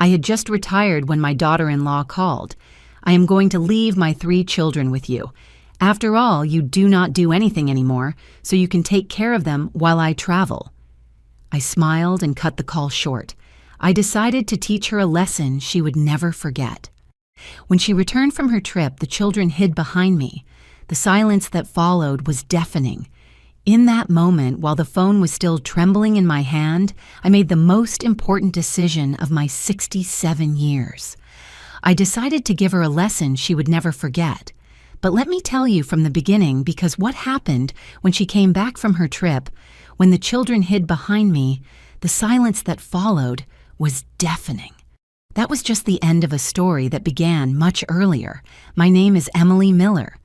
I had just retired when my daughter-in-law called. I am going to leave my 3 children with you. After all, you do not do anything anymore, so you can take care of them while I travel." I smiled and cut the call short. I decided to teach her a lesson she would never forget. When she returned from her trip, the children hid behind me. The silence that followed was deafening. In that moment, while the phone was still trembling in my hand, I made the most important decision of my 67 years. I decided to give her a lesson she would never forget. But let me tell you from the beginning, because what happened when she came back from her trip, when the children hid behind me, the silence that followed was deafening. That was just the end of a story that began much earlier. My name is Emily Miller.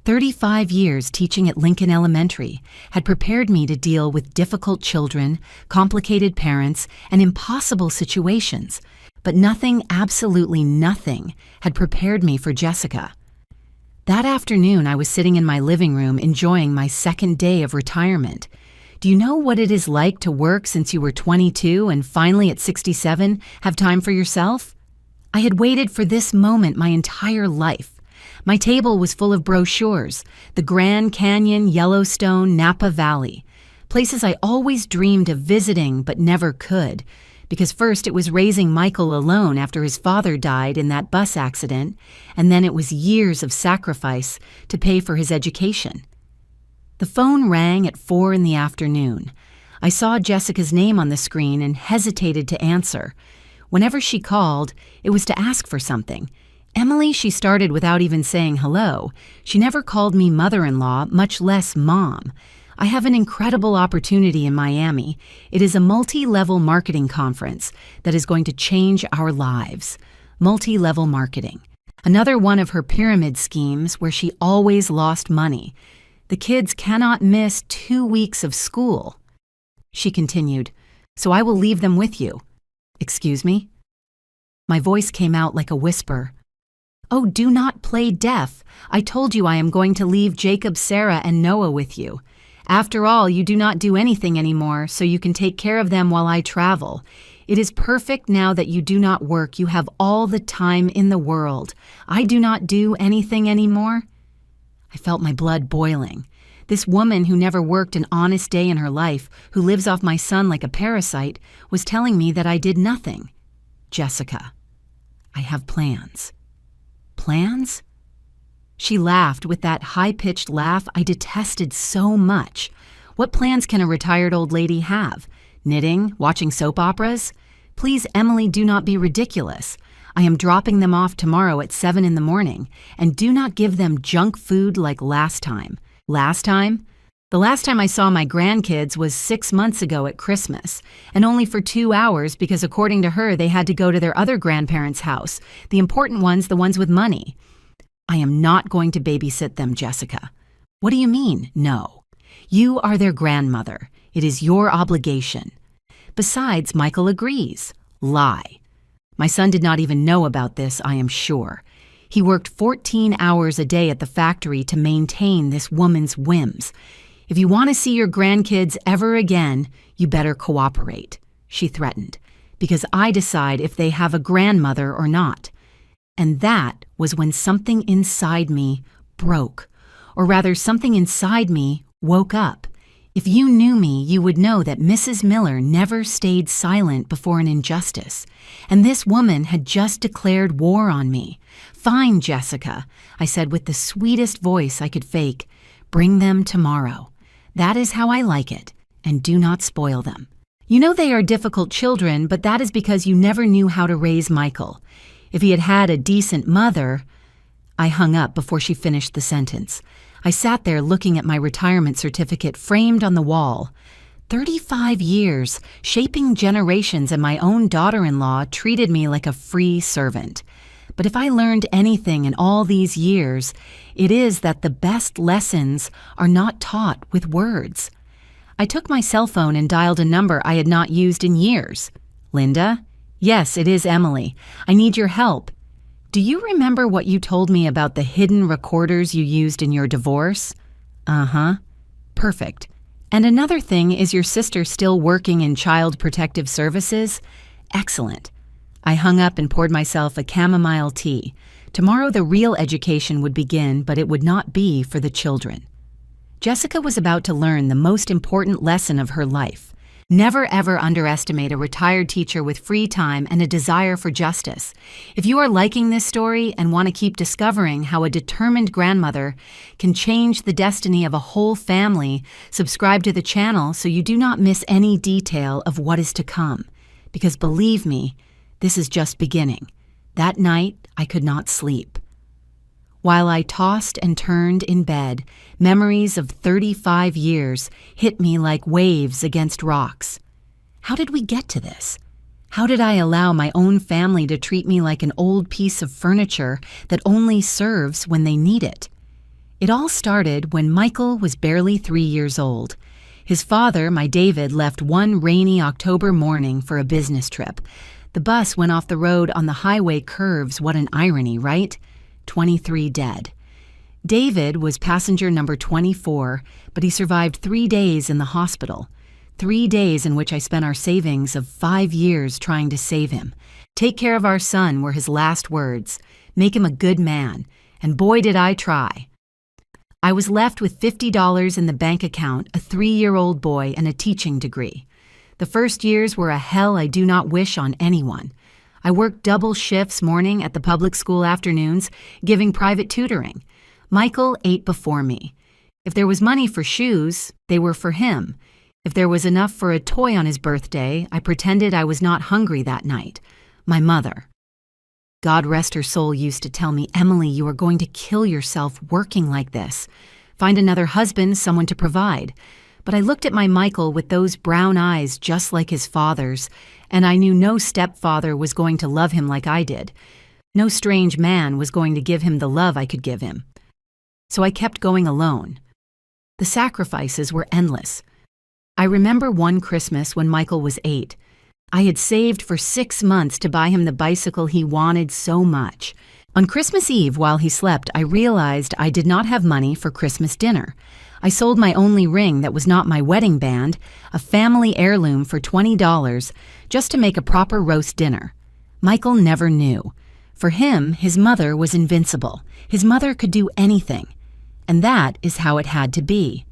35 years teaching at Lincoln Elementary had prepared me to deal with difficult children, complicated parents, and impossible situations. But nothing, absolutely nothing, had prepared me for Jessica. That afternoon, I was sitting in my living room enjoying my second day of retirement. Do you know what it is like to work since you were 22 and finally at 67 have time for yourself? I had waited for this moment my entire life. My table was full of brochures, the Grand Canyon, Yellowstone, Napa Valley, places I always dreamed of visiting but never could, because first it was raising Michael alone after his father died in that bus accident, and then it was years of sacrifice to pay for his education. The phone rang at 4 in the afternoon. I saw Jessica's name on the screen and hesitated to answer. Whenever she called, it was to ask for something. Emily, she started without even saying hello. She never called me mother-in-law, much less mom. I have an incredible opportunity in Miami. It is a multi-level marketing conference that is going to change our lives. Multi-level marketing. Another one of her pyramid schemes where she always lost money. The kids cannot miss 2 weeks of school. She continued, "So I will leave them with you." "Excuse me?" My voice came out like a whisper. "Oh, do not play deaf. I told you I am going to leave Jacob, Sarah, and Noah with you. After all, you do not do anything anymore, so you can take care of them while I travel. It is perfect now that you do not work. You have all the time in the world. I do not do anything anymore." I felt my blood boiling. This woman who never worked an honest day in her life, who lives off my son like a parasite, was telling me that I did nothing. "Jessica, I have plans." "Plans?" She laughed with that high-pitched laugh I detested so much. What plans can a retired old lady have? Knitting? Watching soap operas? Please, Emily, do not be ridiculous. I am dropping them off tomorrow at 7 in the morning, and do not give them junk food like last time. Last time? The last time I saw my grandkids was 6 months ago at Christmas, and only for 2 hours because according to her they had to go to their other grandparents' house, the important ones, the ones with money. I am not going to babysit them, Jessica. What do you mean, no? You are their grandmother. It is your obligation. Besides, Michael agrees. Lie. My son did not even know about this, I am sure. He worked 14 hours a day at the factory to maintain this woman's whims. If you want to see your grandkids ever again, you better cooperate, she threatened, because I decide if they have a grandmother or not. And that was when something inside me broke, or rather something inside me woke up. If you knew me, you would know that Mrs. Miller never stayed silent before an injustice, and this woman had just declared war on me. Fine, Jessica, I said with the sweetest voice I could fake. Bring them tomorrow. That is how I like it, and do not spoil them. You know they are difficult children, but that is because you never knew how to raise Michael. If he had had a decent mother... I hung up before she finished the sentence. I sat there looking at my retirement certificate framed on the wall. 35 years, shaping generations, and my own daughter-in-law treated me like a free servant. But if I learned anything in all these years, it is that the best lessons are not taught with words. I took my cell phone and dialed a number I had not used in years. Linda? Yes, it is Emily. I need your help. Do you remember what you told me about the hidden recorders you used in your divorce? Uh-huh. Perfect. And another thing, is your sister still working in Child Protective Services? Excellent. I hung up and poured myself a chamomile tea. Tomorrow the real education would begin, but it would not be for the children. Jessica was about to learn the most important lesson of her life. Never ever underestimate a retired teacher with free time and a desire for justice. If you are liking this story and want to keep discovering how a determined grandmother can change the destiny of a whole family, subscribe to the channel so you do not miss any detail of what is to come. Because believe me, this is just beginning. That night, I could not sleep. While I tossed and turned in bed, memories of 35 years hit me like waves against rocks. How did we get to this? How did I allow my own family to treat me like an old piece of furniture that only serves when they need it? It all started when Michael was barely 3 years old. His father, my David, left one rainy October morning for a business trip. The bus went off the road on the highway curves. What an irony, right? 23 dead. David was passenger number 24, but he survived 3 days in the hospital. 3 days in which I spent our savings of 5 years trying to save him. Take care of our son were his last words. Make him a good man. And boy did I try. I was left with $50 in the bank account, a 3-year-old boy, and a teaching degree. The first years were a hell I do not wish on anyone. I worked double shifts morning at the public school afternoons, giving private tutoring. Michael ate before me. If there was money for shoes, they were for him. If there was enough for a toy on his birthday, I pretended I was not hungry that night. My mother, God rest her soul, used to tell me, "Emily, you are going to kill yourself working like this. Find another husband, someone to provide." But I looked at my Michael with those brown eyes just like his father's, and I knew no stepfather was going to love him like I did. No strange man was going to give him the love I could give him. So I kept going alone. The sacrifices were endless. I remember one Christmas when Michael was 8. I had saved for 6 months to buy him the bicycle he wanted so much. On Christmas Eve, while he slept, I realized I did not have money for Christmas dinner. I sold my only ring that was not my wedding band, a family heirloom, for $20, just to make a proper roast dinner. Michael never knew. For him, his mother was invincible. His mother could do anything. And that is how it had to be.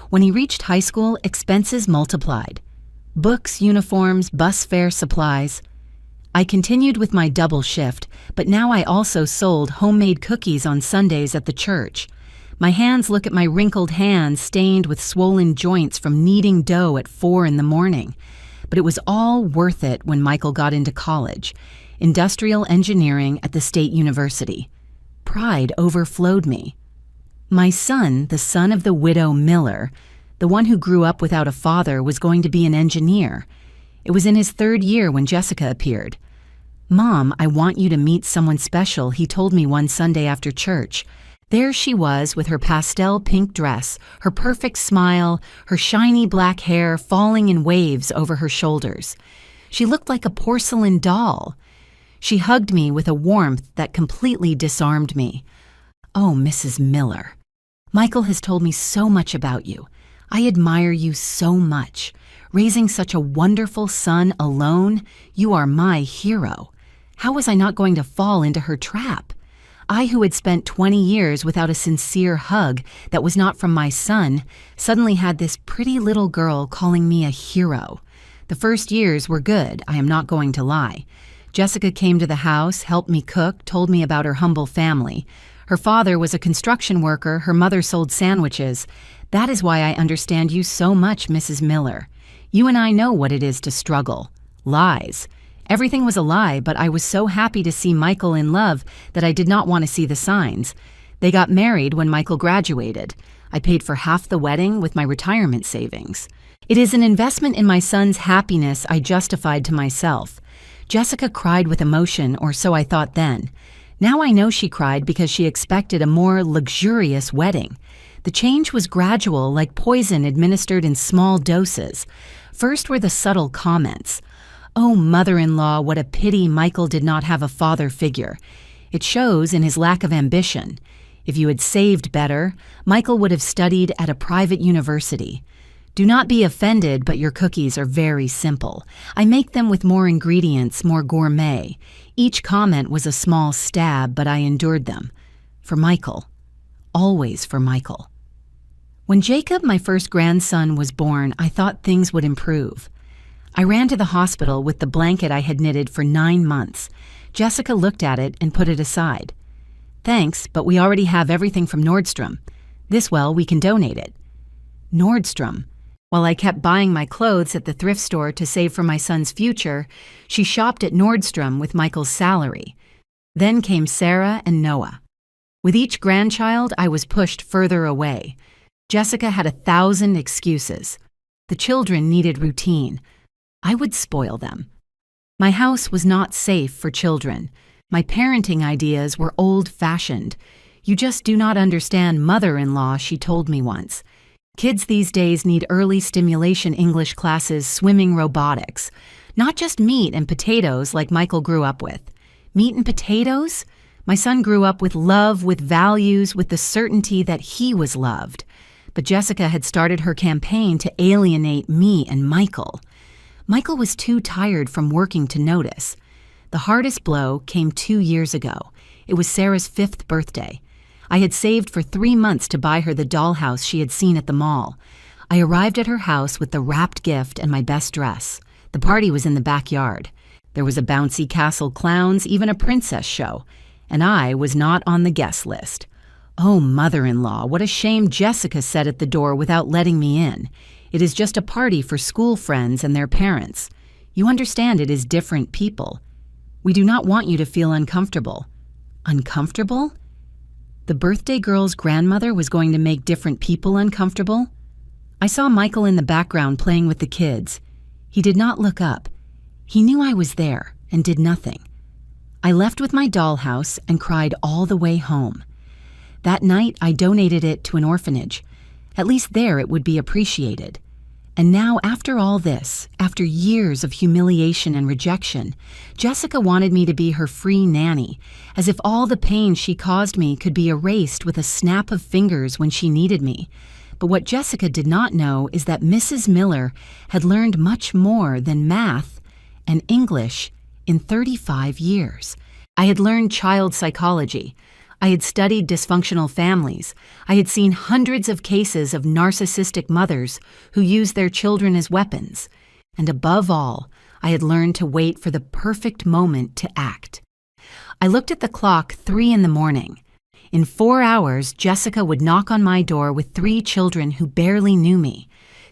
When he reached high school, expenses multiplied. Books, uniforms, bus fare, supplies. I continued with my double shift, but now I also sold homemade cookies on Sundays at the church. My hands look at my wrinkled hands stained with swollen joints from kneading dough at 4 in the morning. But it was all worth it when Michael got into college, industrial engineering at the State University. Pride overflowed me. My son, the son of the widow Miller, the one who grew up without a father, was going to be an engineer. It was in his 3rd year when Jessica appeared. "Mom, I want you to meet someone special," he told me one Sunday after church. There she was with her pastel pink dress, her perfect smile, her shiny black hair falling in waves over her shoulders. She looked like a porcelain doll. She hugged me with a warmth that completely disarmed me. "Oh, Mrs. Miller, Michael has told me so much about you. I admire you so much. Raising such a wonderful son alone, you are my hero. How was I not going to fall into her trap? I, who had spent 20 years without a sincere hug that was not from my son, suddenly had this pretty little girl calling me a hero. The first years were good, I am not going to lie. Jessica came to the house, helped me cook, told me about her humble family. Her father was a construction worker, her mother sold sandwiches. That is why I understand you so much, Mrs. Miller. You and I know what it is to struggle. Lies. Everything was a lie, but I was so happy to see Michael in love that I did not want to see the signs. They got married when Michael graduated. I paid for half the wedding with my retirement savings. It is an investment in my son's happiness I justified to myself. Jessica cried with emotion, or so I thought then. Now I know she cried because she expected a more luxurious wedding. The change was gradual, like poison administered in small doses. First were the subtle comments. "Oh, mother-in-law, what a pity Michael did not have a father figure. It shows in his lack of ambition. If you had saved better, Michael would have studied at a private university." Do not be offended, but your cookies are very simple. I make them with more ingredients, more gourmet. Each comment was a small stab, but I endured them. For Michael. Always for Michael. When Jacob, my first grandson, was born, I thought things would improve. I ran to the hospital with the blanket I had knitted for 9 months. Jessica looked at it and put it aside. Thanks, but we already have everything from Nordstrom. We can donate it. Nordstrom. While I kept buying my clothes at the thrift store to save for my son's future, she shopped at Nordstrom with Michael's salary. Then came Sarah and Noah. With each grandchild, I was pushed further away. Jessica had 1,000 excuses. The children needed routine. I would spoil them. My house was not safe for children. My parenting ideas were old-fashioned. You just do not understand mother-in-law, she told me once. Kids these days need early stimulation English classes, swimming, robotics. Not just meat and potatoes like Michael grew up with. Meat and potatoes? My son grew up with love, with values, with the certainty that he was loved. But Jessica had started her campaign to alienate me and Michael. Michael was too tired from working to notice. The hardest blow came 2 years ago. It was Sarah's 5th birthday. I had saved for 3 months to buy her the dollhouse she had seen at the mall. I arrived at her house with the wrapped gift and my best dress. The party was in the backyard. There was a bouncy castle clowns, even a princess show. And I was not on the guest list. Oh, mother-in-law, what a shame, Jessica said at the door without letting me in. It is just a party for school friends and their parents. You understand it is different people. We do not want you to feel uncomfortable. Uncomfortable? The birthday girl's grandmother was going to make different people uncomfortable? I saw Michael in the background playing with the kids. He did not look up. He knew I was there and did nothing. I left with my dollhouse and cried all the way home. That night, I donated it to an orphanage. At least there it would be appreciated. And now, after all this, after years of humiliation and rejection, Jessica wanted me to be her free nanny, as if all the pain she caused me could be erased with a snap of fingers when she needed me. But what Jessica did not know is that Mrs. Miller had learned much more than math and English in 35 years. I had learned child psychology. I had studied dysfunctional families. I had seen hundreds of cases of narcissistic mothers who use their children as weapons. And above all, I had learned to wait for the perfect moment to act. I looked at the clock 3 a.m. In 4 hours, Jessica would knock on my door with 3 children who barely knew me.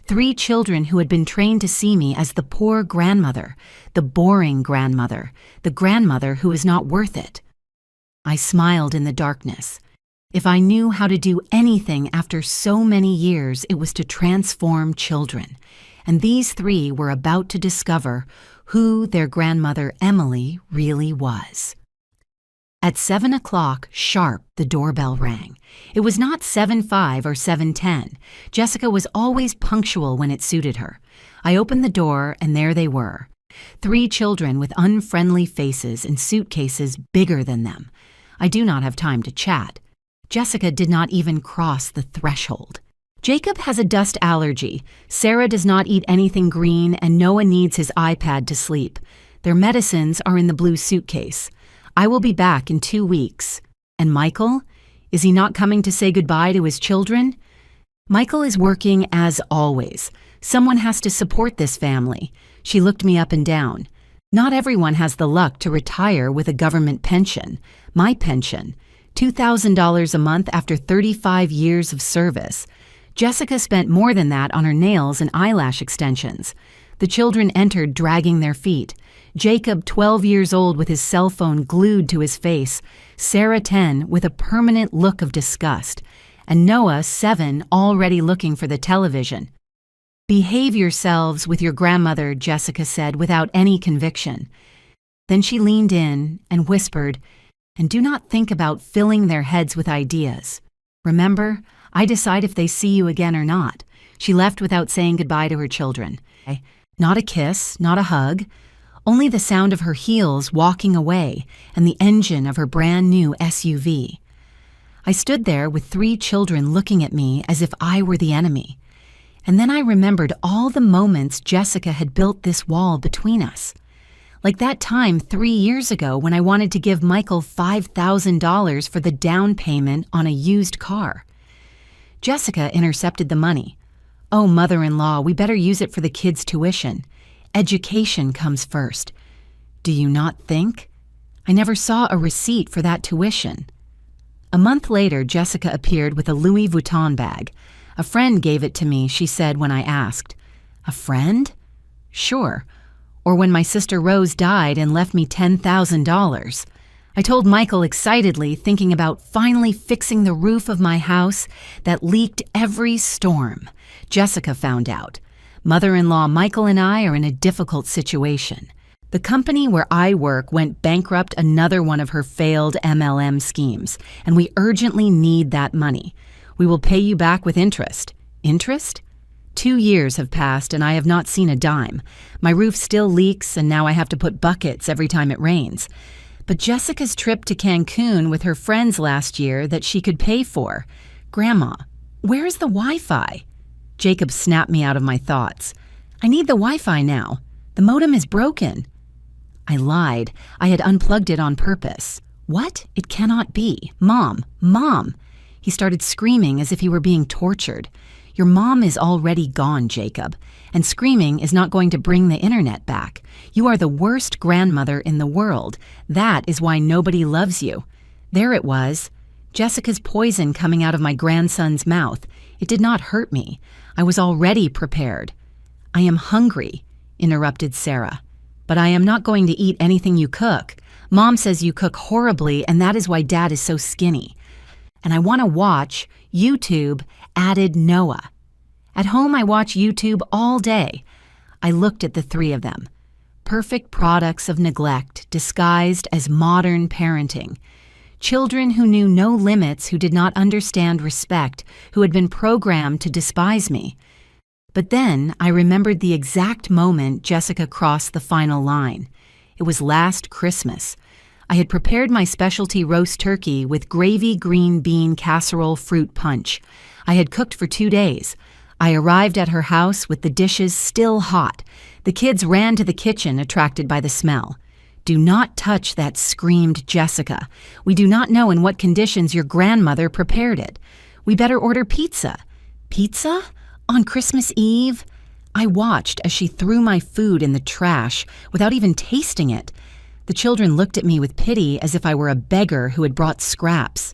3 children who had been trained to see me as the poor grandmother, the boring grandmother, the grandmother who is not worth it. I smiled in the darkness. If I knew how to do anything after so many years, it was to transform children. And these 3 were about to discover who their grandmother Emily really was. At 7 o'clock sharp, the doorbell rang. It was not 7:05 or 7:10. Jessica was always punctual when it suited her. I opened the door, and there they were. 3 children with unfriendly faces and suitcases bigger than them. I do not have time to chat. Jessica did not even cross the threshold. Jacob has a dust allergy. Sarah does not eat anything green, and Noah needs his iPad to sleep. Their medicines are in the blue suitcase. I will be back in 2 weeks. And Michael? Is he not coming to say goodbye to his children? Michael is working as always. Someone has to support this family. She looked me up and down. Not everyone has the luck to retire with a government pension. My pension, $2,000 a month after 35 years of service. Jessica spent more than that on her nails and eyelash extensions. The children entered dragging their feet. Jacob, 12 years old with his cell phone glued to his face. Sarah, 10, with a permanent look of disgust. And Noah, 7, already looking for the television. "Behave yourselves with your grandmother," Jessica said without any conviction. Then she leaned in and whispered, "And do not think about filling their heads with ideas. Remember, I decide if they see you again or not." She left without saying goodbye to her children. Not a kiss, not a hug, only the sound of her heels walking away and the engine of her brand new SUV. I stood there with 3 children looking at me as if I were the enemy. And then I remembered all the moments Jessica had built this wall between us. Like that time 3 years ago when I wanted to give Michael $5,000 for the down payment on a used car. Jessica intercepted the money. "Oh, mother-in-law, we better use it for the kids' tuition. Education comes first. Do you not think? I never saw a receipt for that tuition." A month later, Jessica appeared with a Louis Vuitton bag. "A friend gave it to me," she said when I asked. "A friend?" "Sure. Or when my sister Rose died and left me $10,000. I told Michael excitedly, thinking about finally fixing the roof of my house that leaked every storm. Jessica found out. Mother-in-law Michael and I are in a difficult situation. The company where I work went bankrupt, another one of her failed MLM schemes, and we urgently need that money. We will pay you back with interest. Interest? 2 years have passed and I have not seen a dime. My roof still leaks and now I have to put buckets every time it rains. But Jessica's trip to Cancun with her friends last year that she could pay for. Grandma, where is the Wi-Fi? Jacob snapped me out of my thoughts. I need the Wi-Fi now. The modem is broken. I lied. I had unplugged it on purpose. What? It cannot be. Mom! Mom! He started screaming as if he were being tortured. Your mom is already gone, Jacob, and screaming is not going to bring the internet back. You are the worst grandmother in the world. That is why nobody loves you. There it was. Jessica's poison coming out of my grandson's mouth. It did not hurt me. I was already prepared. I am hungry, interrupted Sarah. But I am not going to eat anything you cook. Mom says you cook horribly, and that is why Dad is so skinny. And I want to watch YouTube, added Noah. At home, I watch YouTube all day. I looked at the three of them. Perfect products of neglect disguised as modern parenting. Children who knew no limits, who did not understand respect, who had been programmed to despise me. But then I remembered the exact moment Jessica crossed the final line. It was last Christmas. I had prepared my specialty roast turkey with gravy green bean casserole fruit punch. I had cooked for 2 days. I arrived at her house with the dishes still hot. The kids ran to the kitchen, attracted by the smell. Do not touch that, screamed Jessica. We do not know in what conditions your grandmother prepared it. We better order pizza. Pizza? On Christmas Eve? I watched as she threw my food in the trash without even tasting it. The children looked at me with pity as if I were a beggar who had brought scraps.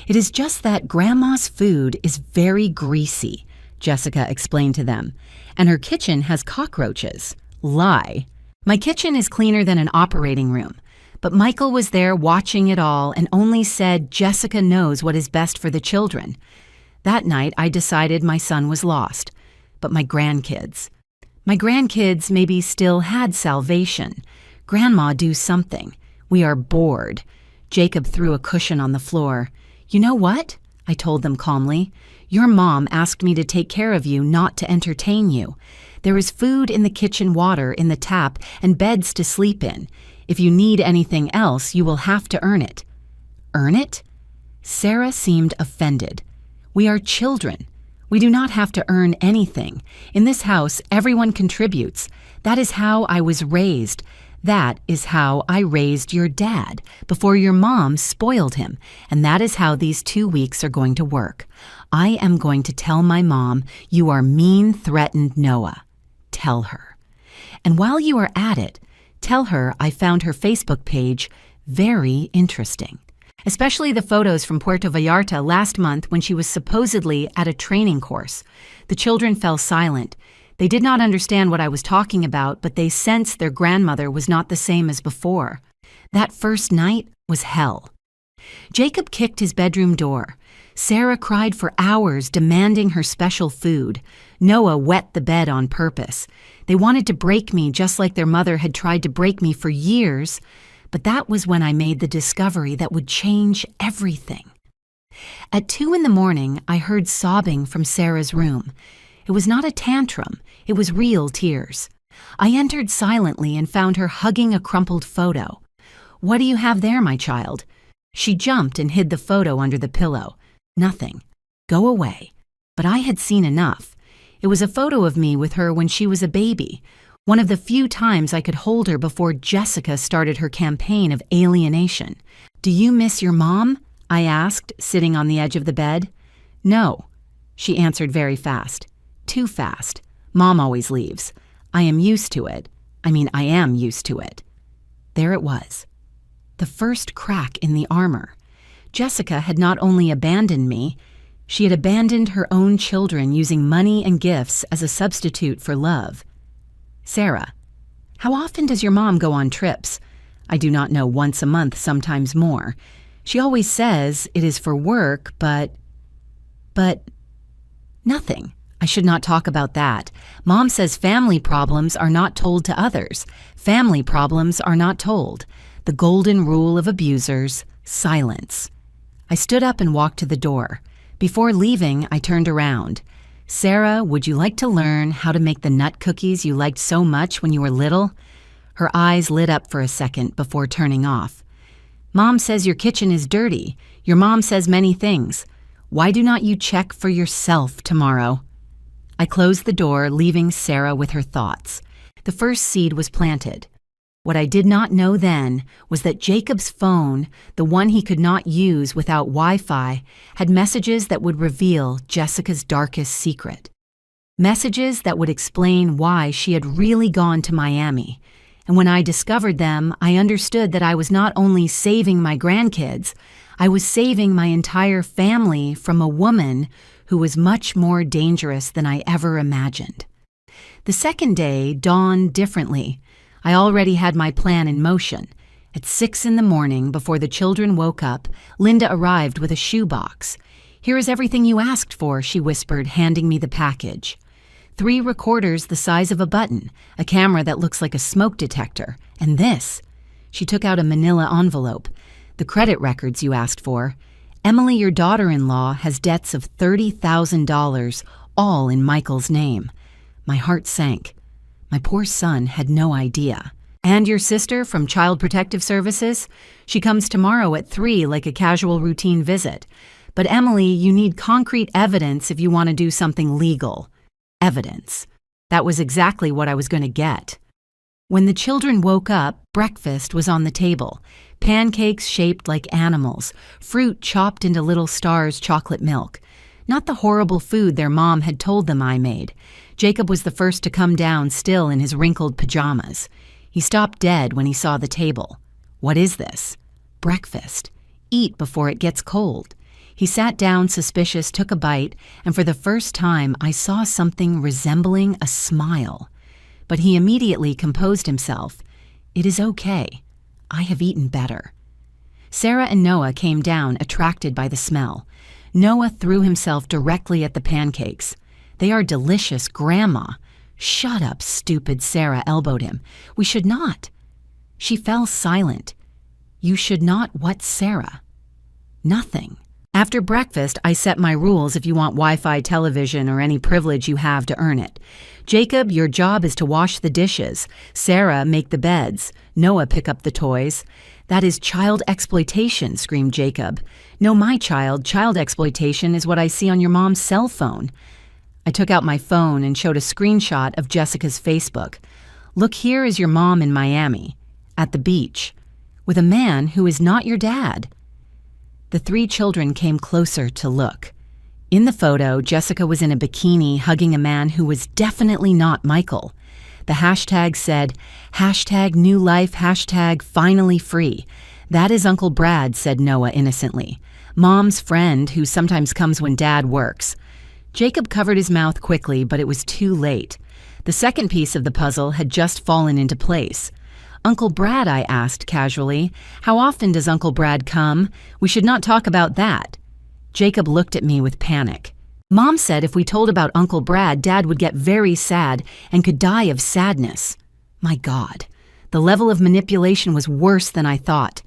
It is just that Grandma's food is very greasy, Jessica explained to them, and her kitchen has cockroaches. Lie. My kitchen is cleaner than an operating room, but Michael was there watching it all and only said Jessica knows what is best for the children. That night, I decided my son was lost, but my grandkids maybe still had salvation. Grandma, do something. We are bored. Jacob threw a cushion on the floor. You know what? I told them calmly. Your mom asked me to take care of you, not to entertain you. There is food in the kitchen, water in the tap, and beds to sleep in. If you need anything else, you will have to earn it. Earn it? Sarah seemed offended. We are children. We do not have to earn anything. In this house, everyone contributes. That is how I was raised. That is how I raised your dad, before your mom spoiled him, and that is how these 2 weeks are going to work. I am going to tell my mom you are mean, threatened Noah. Tell her. And while you are at it, tell her I found her Facebook page very interesting, especially the photos from Puerto Vallarta last month when she was supposedly at a training course. The children fell silent. They did not understand what I was talking about, but they sensed their grandmother was not the same as before. That first night was hell. Jacob kicked his bedroom door. Sarah cried for hours, demanding her special food. Noah wet the bed on purpose. They wanted to break me just like their mother had tried to break me for years, but that was when I made the discovery that would change everything. At 2 a.m, I heard sobbing from Sarah's room. It was not a tantrum, it was real tears. I entered silently and found her hugging a crumpled photo. What do you have there, my child? She jumped and hid the photo under the pillow. Nothing. Go away. But I had seen enough. It was a photo of me with her when she was a baby, one of the few times I could hold her before Jessica started her campaign of alienation. "Do you miss your mom?" I asked, sitting on the edge of the bed. "No," she answered very fast. Too fast. Mom always leaves. I am used to it. I am used to it. There it was. The first crack in the armor. Jessica had not only abandoned me, she had abandoned her own children using money and gifts as a substitute for love. "Sarah, how often does your mom go on trips?" "I do not know, once a month, sometimes more. She always says it is for work, but nothing. I should not talk about that. Mom says family problems are not told to others. Family problems are not told. The golden rule of abusers, silence." I stood up and walked to the door. Before leaving, I turned around. "Sarah, would you like to learn how to make the nut cookies you liked so much when you were little?" Her eyes lit up for a second before turning off. "Mom says your kitchen is dirty. Your mom says many things. Why do not you check for yourself tomorrow?" I closed the door, leaving Sarah with her thoughts. The first seed was planted. What I did not know then was that Jacob's phone, the one he could not use without Wi-Fi, had messages that would reveal Jessica's darkest secret. Messages that would explain why she had really gone to Miami. And when I discovered them, I understood that I was not only saving my grandkids, I was saving my entire family from a woman who was much more dangerous than I ever imagined. The second day dawned differently. I already had my plan in motion. At 6 in the morning, before the children woke up, Linda arrived with a shoebox. "Here is everything you asked for," she whispered, handing me the package. 3 recorders the size of a button, a camera that looks like a smoke detector, and this. She took out a manila envelope. "The credit records you asked for. Emily, your daughter-in-law, has debts of $30,000, all in Michael's name." My heart sank. My poor son had no idea. "And your sister from Child Protective Services? She comes tomorrow at 3 like a casual routine visit. But Emily, you need concrete evidence if you want to do something legal." Evidence. That was exactly what I was going to get. When the children woke up, breakfast was on the table. Pancakes shaped like animals, fruit chopped into little stars, chocolate milk. Not the horrible food their mom had told them I made. Jacob was the first to come down, still in his wrinkled pajamas. He stopped dead when he saw the table. "What is this?" "Breakfast. Eat before it gets cold." He sat down, suspicious, took a bite, and for the first time I saw something resembling a smile. But he immediately composed himself. "It is okay. I have eaten better." Sarah and Noah came down, attracted by the smell. Noah threw himself directly at the pancakes. "They are delicious, Grandma." "Shut up, stupid," Sarah elbowed him. "We should not." She fell silent. "You should not what, Sarah?" "Nothing." After breakfast, I set my rules if you want Wi-Fi television or any privilege you have to earn it. "Jacob, your job is to wash the dishes. Sarah, make the beds. Noah, pick up the toys." "That is child exploitation," screamed Jacob. "No, my child exploitation is what I see on your mom's cell phone." I took out my phone and showed a screenshot of Jessica's Facebook. "Look, here is your mom in Miami, at the beach, with a man who is not your dad." The 3 children came closer to look. In the photo, Jessica was in a bikini hugging a man who was definitely not Michael. The hashtag said, #NewLife, #finally-free. "That is Uncle Brad," said Noah innocently. "Mom's friend who sometimes comes when Dad works." Jacob covered his mouth quickly, but it was too late. The second piece of the puzzle had just fallen into place. "Uncle Brad," I asked casually, "how often does Uncle Brad come? We should not talk about that." Jacob looked at me with panic. "Mom said if we told about Uncle Brad, Dad would get very sad and could die of sadness." My God, the level of manipulation was worse than I thought.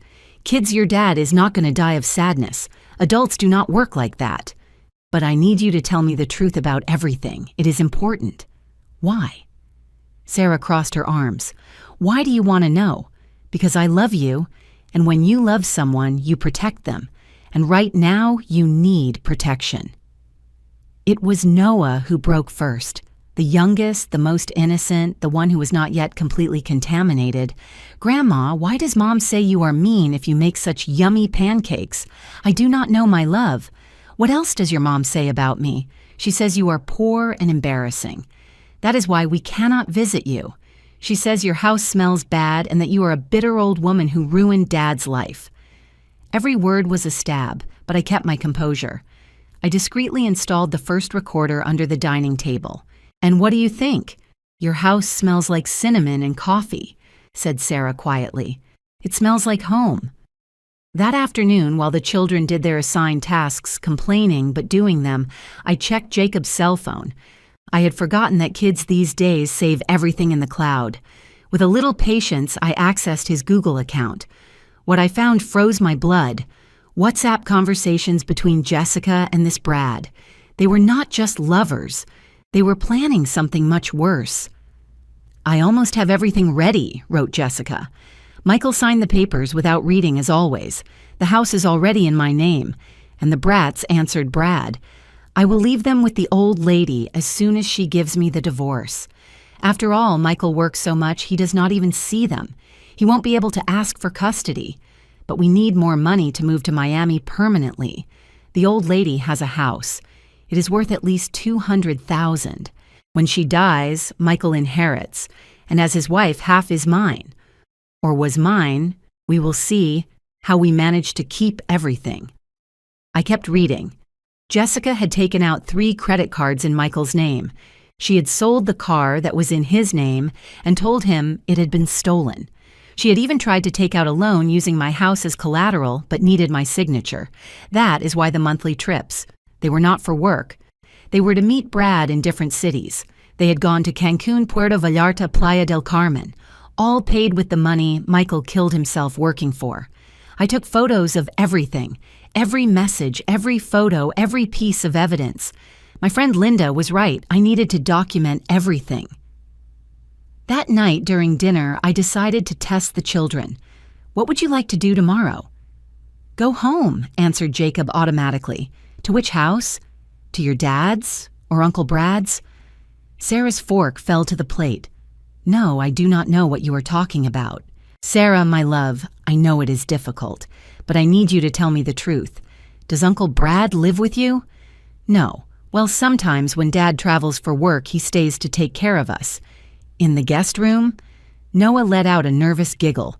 "Kids, your dad is not going to die of sadness. Adults do not work like that. But I need you to tell me the truth about everything. It is important." "Why?" Sarah crossed her arms. "Why do you want to know?" "Because I love you, and when you love someone, you protect them. And right now, you need protection." It was Noah who broke first. The youngest, the most innocent, the one who was not yet completely contaminated. "Grandma, why does Mom say you are mean if you make such yummy pancakes? I do not know, my love. What else does your mom say about me? She says you are poor and embarrassing. That is why we cannot visit you. She says your house smells bad and that you are a bitter old woman who ruined Dad's life." Every word was a stab, but I kept my composure. I discreetly installed the first recorder under the dining table. "And what do you think? Your house smells like cinnamon and coffee," said Sarah quietly. "It smells like home." That afternoon, while the children did their assigned tasks, complaining but doing them, I checked Jacob's cell phone. I had forgotten that kids these days save everything in the cloud. With a little patience, I accessed his Google account. What I found froze my blood. WhatsApp conversations between Jessica and this Brad. They were not just lovers. They were planning something much worse. "I almost have everything ready," wrote Jessica. "Michael signed the papers without reading as always. The house is already in my name." And the brats answered Brad. "I will leave them with the old lady as soon as she gives me the divorce. After all, Michael works so much he does not even see them. He won't be able to ask for custody. But we need more money to move to Miami permanently. The old lady has a house. It is worth at least $200,000. When she dies, Michael inherits, and as his wife, half is mine. Or was mine. We will see how we manage to keep everything." I kept reading. Jessica had taken out 3 credit cards in Michael's name. She had sold the car that was in his name and told him it had been stolen. She had even tried to take out a loan using my house as collateral, but needed my signature. That is why the monthly trips. They were not for work. They were to meet Brad in different cities. They had gone to Cancun, Puerto Vallarta, Playa del Carmen, all paid with the money Michael killed himself working for. I took photos of everything, every message, every photo, every piece of evidence. My friend Linda was right. I needed to document everything. That night during dinner, I decided to test the children. "What would you like to do tomorrow?" "Go home," answered Jacob automatically. "To which house? To your dad's or Uncle Brad's?" Sarah's fork fell to the plate. "No, I do not know what you are talking about." "Sarah, my love, I know it is difficult, but I need you to tell me the truth. Does Uncle Brad live with you?" "No. Well, sometimes when Dad travels for work, he stays to take care of us." "In the guest room?" Noah let out a nervous giggle.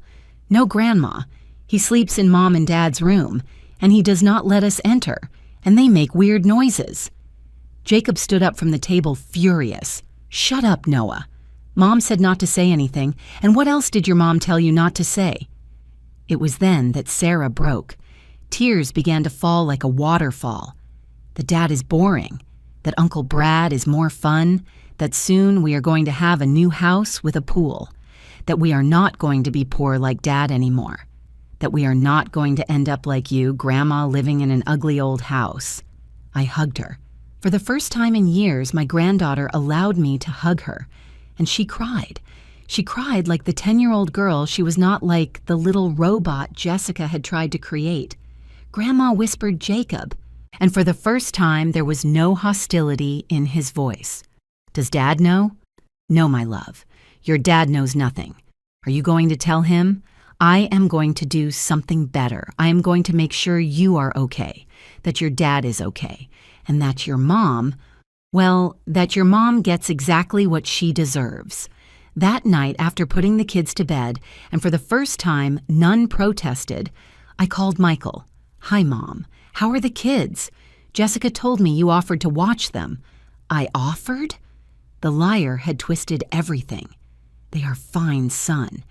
"No, Grandma. He sleeps in Mom and Dad's room, and he does not let us enter, and they make weird noises." Jacob stood up from the table furious. "Shut up, Noah. Mom said not to say anything, and what else did your mom tell you not to say?" It was then that Sarah broke. Tears began to fall like a waterfall. That Dad is boring, that Uncle Brad is more fun, that soon we are going to have a new house with a pool, that we are not going to be poor like Dad anymore, that we are not going to end up like you, Grandma, living in an ugly old house. I hugged her. For the first time in years, my granddaughter allowed me to hug her, and she cried. She cried like the 10-year-old girl. She was not like the little robot Jessica had tried to create. Grandma whispered Jacob, and for the first time there was no hostility in his voice. "Does Dad know?" "No, my love. Your dad knows nothing. Are you going to tell him? I am going to do something better. I am going to make sure you are okay, that your dad is okay, and that your mom, well, that your mom gets exactly what she deserves." That night, after putting the kids to bed, and for the first time none protested, I called Michael. "Hi, Mom. How are the kids? Jessica told me you offered to watch them." "I offered?" The liar had twisted everything. "They are fine, son.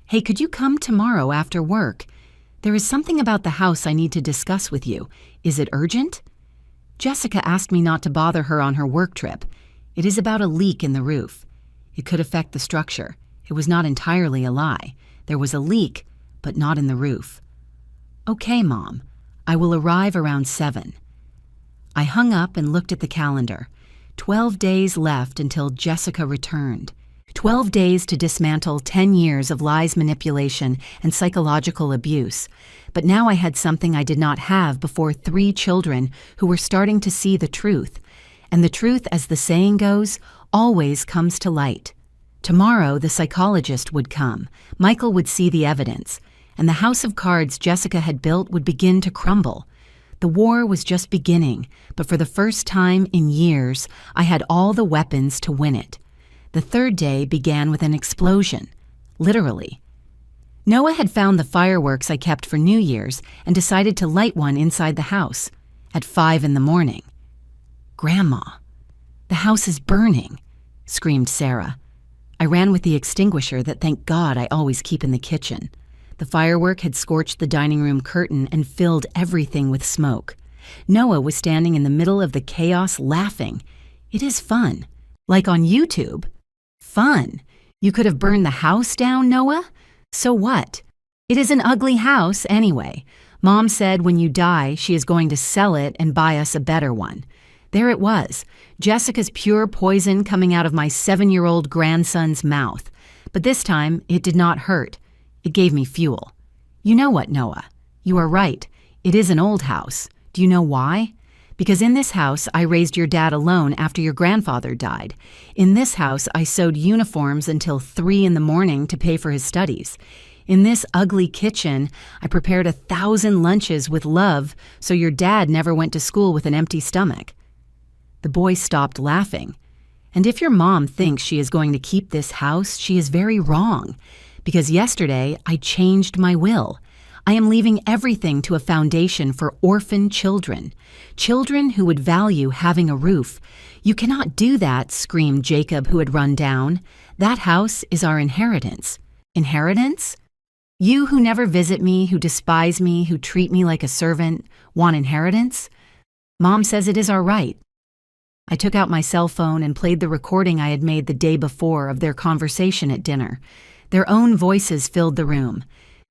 Hey, could you come tomorrow after work? There is something about the house I need to discuss with you. Is it urgent?" Jessica asked me not to bother her on her work trip. It is about a leak in the roof. It could affect the structure. It was not entirely a lie. There was a leak, but not in the roof. "Okay, Mom. I will arrive around 7. I hung up and looked at the calendar. 12 days left until Jessica returned. 12 days to dismantle 10 years of lies, manipulation, and psychological abuse. But now I had something I did not have before 3 children who were starting to see the truth. And the truth, as the saying goes, always comes to light. Tomorrow, the psychologist would come. Michael would see the evidence, and the house of cards Jessica had built would begin to crumble. The war was just beginning, but for the first time in years, I had all the weapons to win it. The third day began with an explosion, literally. Noah had found the fireworks I kept for New Year's and decided to light one inside the house at 5 in the morning. "Grandma, the house is burning," screamed Sarah. I ran with the extinguisher that thank God I always keep in the kitchen. The firework had scorched the dining room curtain and filled everything with smoke. Noah was standing in the middle of the chaos laughing. It is fun. Like on YouTube. Fun. You could have burned the house down, Noah? So what? It is an ugly house anyway. Mom said when you die, she is going to sell it and buy us a better one. There it was, Jessica's pure poison coming out of my 7-year-old grandson's mouth. But this time, it did not hurt. It gave me fuel. You know what, Noah? You are right. It is an old house. Do you know why? Because in this house, I raised your dad alone after your grandfather died. In this house, I sewed uniforms until 3 in the morning to pay for his studies. In this ugly kitchen, I prepared 1,000 lunches with love so your dad never went to school with an empty stomach. The boy stopped laughing. And if your mom thinks she is going to keep this house, she is very wrong. Because yesterday, I changed my will. I am leaving everything to a foundation for orphan children. Children who would value having a roof. You cannot do that, screamed Jacob, who had run down. That house is our inheritance. Inheritance? You who never visit me, who despise me, who treat me like a servant, want inheritance? Mom says it is our right. I took out my cell phone and played the recording I had made the day before of their conversation at dinner. Their own voices filled the room.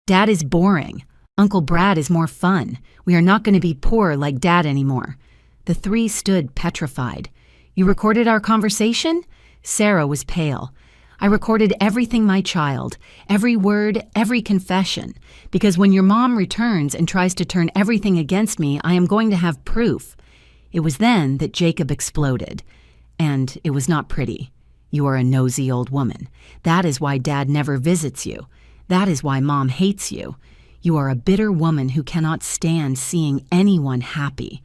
Dad is boring. Uncle Brad is more fun. We are not going to be poor like Dad anymore. The three stood petrified. You recorded our conversation? Sarah was pale. I recorded everything, my child, every word, every confession, because when your mom returns and tries to turn everything against me, I am going to have proof. It was then that Jacob exploded. And it was not pretty. You are a nosy old woman. That is why Dad never visits you. That is why Mom hates you. You are a bitter woman who cannot stand seeing anyone happy.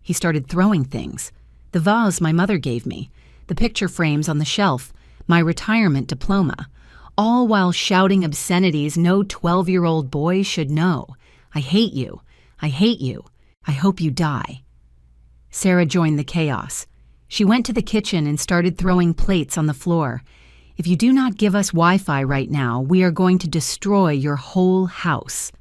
He started throwing things. The vase my mother gave me, the picture frames on the shelf, my retirement diploma, all while shouting obscenities no 12-year-old boy should know. I hate you. I hate you. I hope you die. Sarah joined the chaos. She went to the kitchen and started throwing plates on the floor. If you do not give us Wi-Fi right now, we are going to destroy your whole house.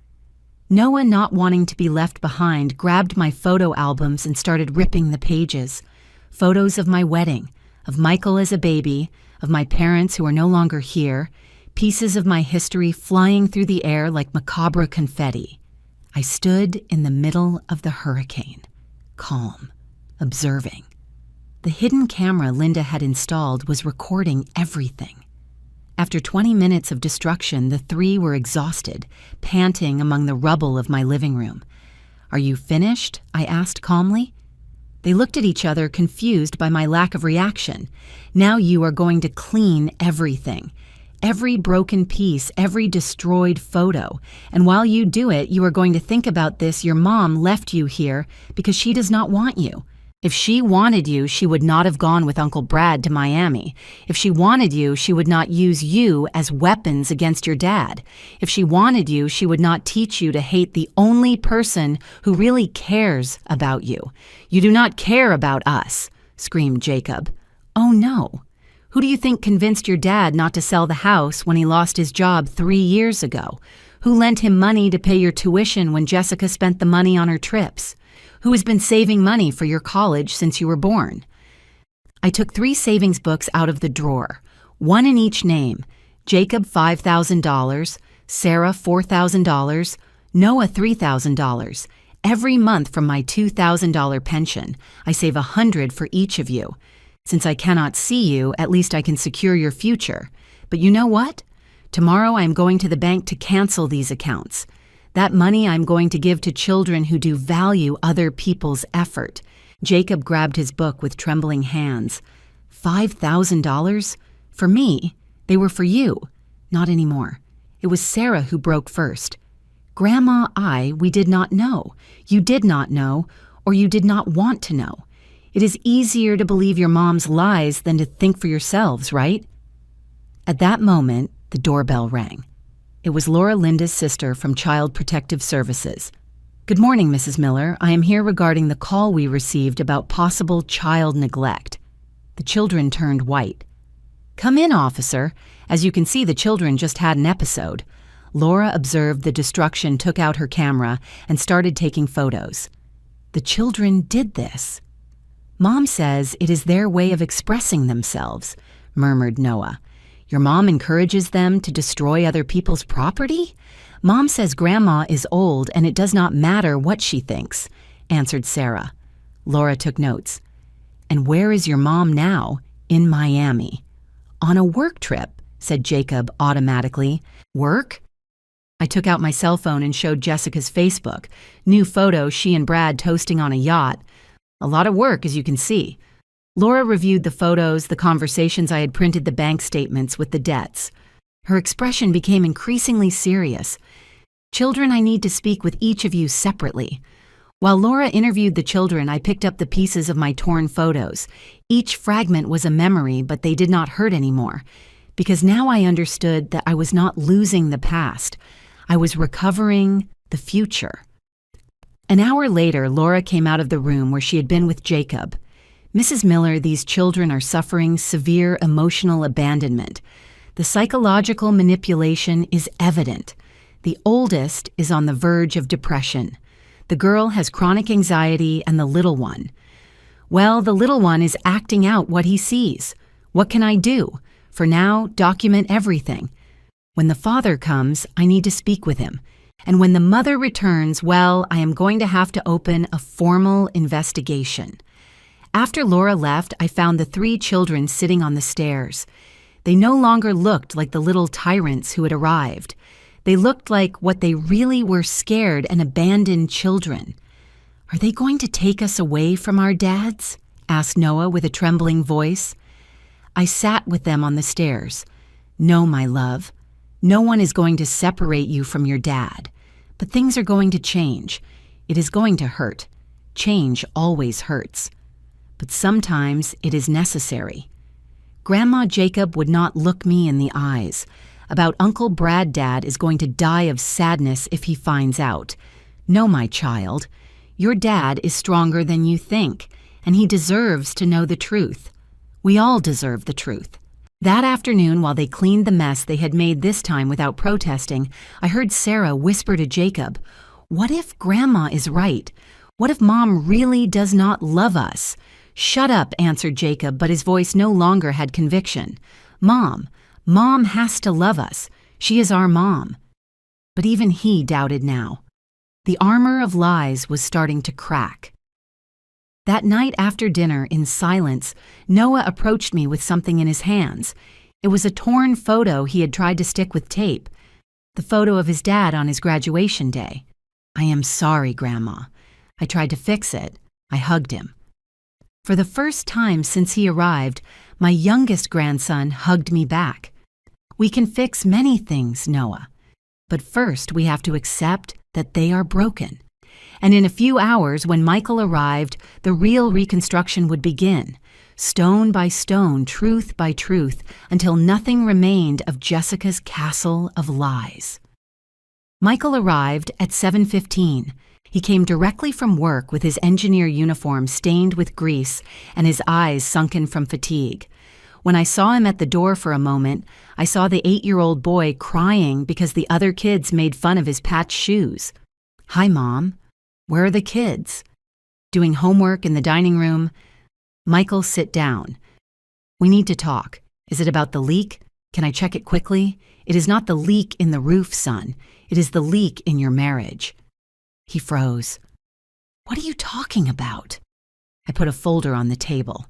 Noah, not wanting to be left behind, grabbed my photo albums and started ripping the pages. Photos of my wedding, of Michael as a baby, of my parents who are no longer here, pieces of my history flying through the air like macabre confetti. I stood in the middle of the hurricane, calm, observing. The hidden camera Linda had installed was recording everything. After 20 minutes of destruction, the three were exhausted, panting among the rubble of my living room. Are you finished? I asked calmly. They looked at each other, confused by my lack of reaction. Now you are going to clean everything. Every broken piece, every destroyed photo. And while you do it, you are going to think about this. Your mom left you here because she does not want you. If she wanted you, she would not have gone with Uncle Brad to Miami. If she wanted you, she would not use you as weapons against your dad. If she wanted you, she would not teach you to hate the only person who really cares about you. You do not care about us, screamed Jacob. Oh no. Who do you think convinced your dad not to sell the house when he lost his job 3 years ago? Who lent him money to pay your tuition when Jessica spent the money on her trips? Who has been saving money for your college since you were born? I took 3 savings books out of the drawer, one in each name. Jacob $5,000, Sarah $4,000, Noah $3,000. Every month from my $2,000 pension, I save $100 for each of you. Since I cannot see you, at least I can secure your future. But you know what? Tomorrow I am going to the bank to cancel these accounts. That money I'm going to give to children who do value other people's effort. Jacob grabbed his book with trembling hands. $5,000? For me? They were for you. Not anymore. It was Sarah who broke first. Grandma, we did not know. You did not know, or you did not want to know. It is easier to believe your mom's lies than to think for yourselves, right? At that moment, the doorbell rang. It was Laura Linda's sister from Child Protective Services. Good morning, Mrs. Miller. I am here regarding the call we received about possible child neglect. The children turned white. Come in, officer. As you can see, the children just had an episode. Laura observed the destruction, took out her camera, and started taking photos. The children did this. Mom says it is their way of expressing themselves, murmured Noah. Your mom encourages them to destroy other people's property? Mom says Grandma is old and it does not matter what she thinks, answered Sarah. Laura took notes. And where is your mom now? In Miami. On a work trip, said Jacob automatically. Work? I took out my cell phone and showed Jessica's Facebook. New photo, she and Brad toasting on a yacht. A lot of work, as you can see. Laura reviewed the photos, the conversations I had printed, the bank statements with the debts. Her expression became increasingly serious. Children, I need to speak with each of you separately. While Laura interviewed the children, I picked up the pieces of my torn photos. Each fragment was a memory, but they did not hurt anymore, because now I understood that I was not losing the past. I was recovering the future. An hour later, Laura came out of the room where she had been with Jacob. Mrs. Miller, these children are suffering severe emotional abandonment. The psychological manipulation is evident. The oldest is on the verge of depression. The girl has chronic anxiety and the little one. Well, the little one is acting out what he sees. What can I do? For now, document everything. When the father comes, I need to speak with him. And when the mother returns, well, I am going to have to open a formal investigation. After Laura left, I found the 3 children sitting on the stairs. They no longer looked like the little tyrants who had arrived. They looked like what they really were, scared and abandoned children. Are they going to take us away from our dads? Asked Noah with a trembling voice. I sat with them on the stairs. No, my love. No one is going to separate you from your dad. But things are going to change. It is going to hurt. Change always hurts. But sometimes it is necessary. Grandma Jacob would not look me in the eyes. About Uncle Brad, Dad is going to die of sadness if he finds out. No, my child. Your dad is stronger than you think, and he deserves to know the truth. We all deserve the truth. That afternoon, while they cleaned the mess they had made this time without protesting, I heard Sarah whisper to Jacob, "What if Grandma is right? What if Mom really does not love us?" "Shut up," answered Jacob, but his voice no longer had conviction. Mom has to love us. She is our mom." But even he doubted now. The armor of lies was starting to crack. That night after dinner, in silence, Noah approached me with something in his hands. It was a torn photo he had tried to stick with tape. The photo of his dad on his graduation day. "I am sorry, Grandma. I tried to fix it." I hugged him. For the first time since he arrived, my youngest grandson hugged me back. We can fix many things, Noah. But first we have to accept that they are broken. And in a few hours, when Michael arrived, the real reconstruction would begin, stone by stone, truth by truth, until nothing remained of Jessica's castle of lies. Michael arrived at 7:15. He came directly from work with his engineer uniform stained with grease and his eyes sunken from fatigue. When I saw him at the door for a moment, I saw the 8-year-old boy crying because the other kids made fun of his patched shoes. "Hi, Mom. Where are the kids?" "Doing homework in the dining room." "Michael, sit down. We need to talk. Is it about the leak? Can I check it quickly?" "It is not the leak in the roof, son. It is the leak in your marriage." He froze. "What are you talking about?" I put a folder on the table.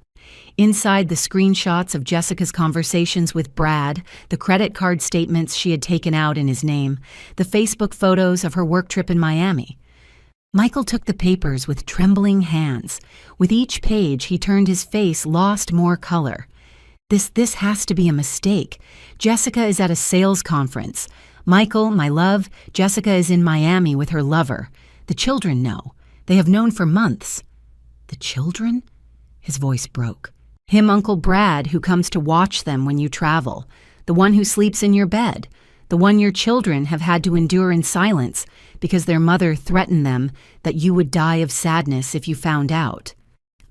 Inside, the screenshots of Jessica's conversations with Brad, the credit card statements she had taken out in his name, the Facebook photos of her work trip in Miami. Michael took the papers with trembling hands. With each page, he turned his face, lost more color. This has to be a mistake. Jessica is at a sales conference. Michael, my love, Jessica is in Miami with her lover. The children know. They have known for months. The children? His voice broke. Him, Uncle Brad, who comes to watch them when you travel. The one who sleeps in your bed. The one your children have had to endure in silence because their mother threatened them that you would die of sadness if you found out.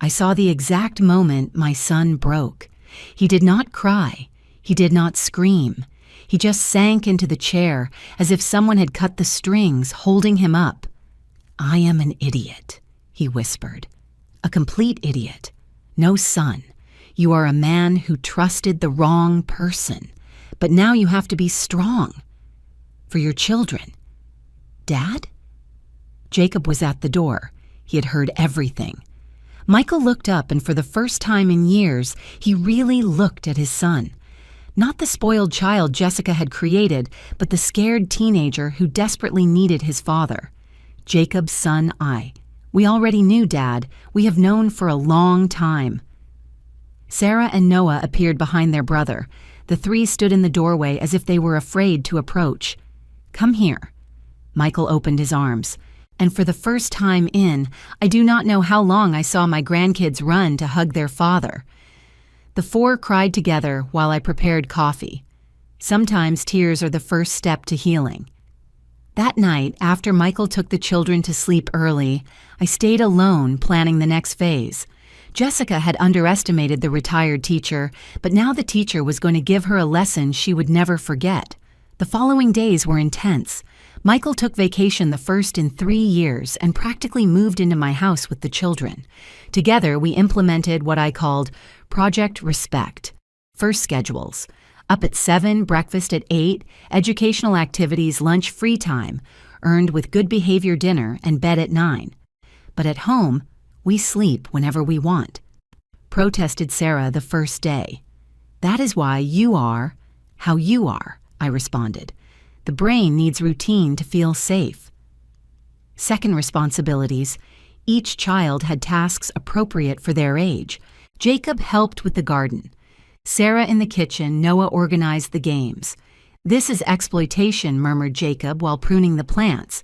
I saw the exact moment my son broke. He did not cry. He did not scream. He just sank into the chair as if someone had cut the strings, holding him up. "I am an idiot," he whispered. "A complete idiot. No son. You are a man who trusted the wrong person. But now you have to be strong. For your children." "Dad?" Jacob was at the door. He had heard everything. Michael looked up, and for the first time in years, he really looked at his son. Not the spoiled child Jessica had created, but the scared teenager who desperately needed his father. Jacob's son, we already knew, Dad. We have known for a long time. Sarah and Noah appeared behind their brother. The three stood in the doorway as if they were afraid to approach. "Come here." Michael opened his arms. And for the first time I do not know how long I saw my grandkids run to hug their father. The four cried together while I prepared coffee. Sometimes tears are the first step to healing. That night, after Michael took the children to sleep early, I stayed alone planning the next phase. Jessica had underestimated the retired teacher, but now the teacher was going to give her a lesson she would never forget. The following days were intense. Michael took vacation the first in 3 years and practically moved into my house with the children. Together, we implemented what I called Project Respect. First schedules. Up at 7, breakfast at 8, educational activities, lunch, free time, earned with good behavior dinner, and bed at 9. But at home, we sleep whenever we want. Protested Sarah the first day. "That is why you are how you are," I responded. "The brain needs routine to feel safe." Second responsibilities. Each child had tasks appropriate for their age. Jacob helped with the garden. Sarah in the kitchen, Noah organized the games. "This is exploitation," murmured Jacob while pruning the plants.